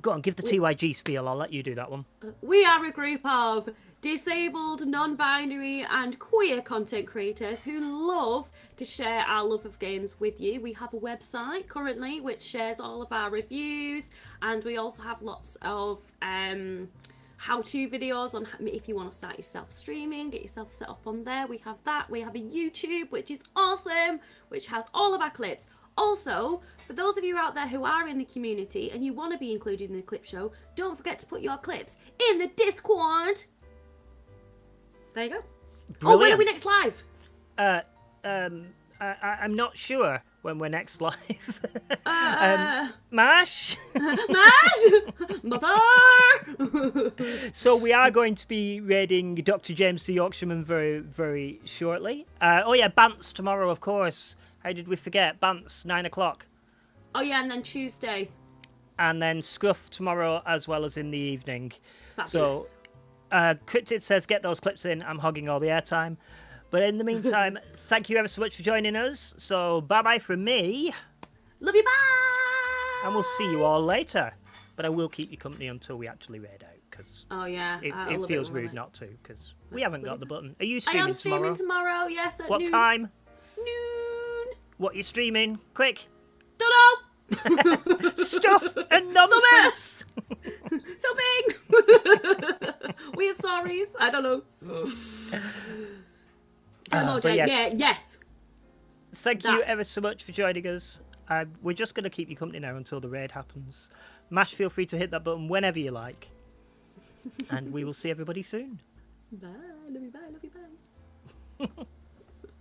Go on, give the TYG spiel. I'll let you do that one. We are a group of disabled, non-binary and queer content creators who love to share our love of games with you. We have a website currently which shares all of our reviews, and we also have lots of how-to videos on if you want to start yourself streaming, get yourself set up on there. We have that. We have a YouTube, which is awesome, which has all of our clips. Also, for those of you out there who are in the community and you want to be included in the clip show, don't forget to put your clips in the Discord. There you go. Brilliant. Oh, when are we next live? I'm not sure when we're next live. Mash? Mash! Mother! So we are going to be raiding Dr. James the Yorkshireman very, very shortly. Oh yeah, Bants tomorrow, of course. How did we forget? Bants, 9 o'clock. Oh yeah, and then Tuesday. And then Scruff tomorrow as well as in the evening. Fabulous. So, Cryptid says, get those clips in. I'm hogging all the airtime. But in the meantime, thank you ever so much for joining us. So, bye-bye from me. Love you, bye! And we'll see you all later. But I will keep you company until we actually raid out, because Oh yeah, it feels rude not to, because we haven't got the button. Are you I streaming am streaming tomorrow, yes, at What noon. time? Noon. What are you streaming? Quick. Don't know. Stuff and nonsense. Something. Weird stories. I don't know. But Yeah, yes. Thank you ever so much for joining us. We're just going to keep you company now until the raid happens. Mash, feel free to hit that button whenever you like. And we will see everybody soon. Bye. Love you, bye. Love you, bye.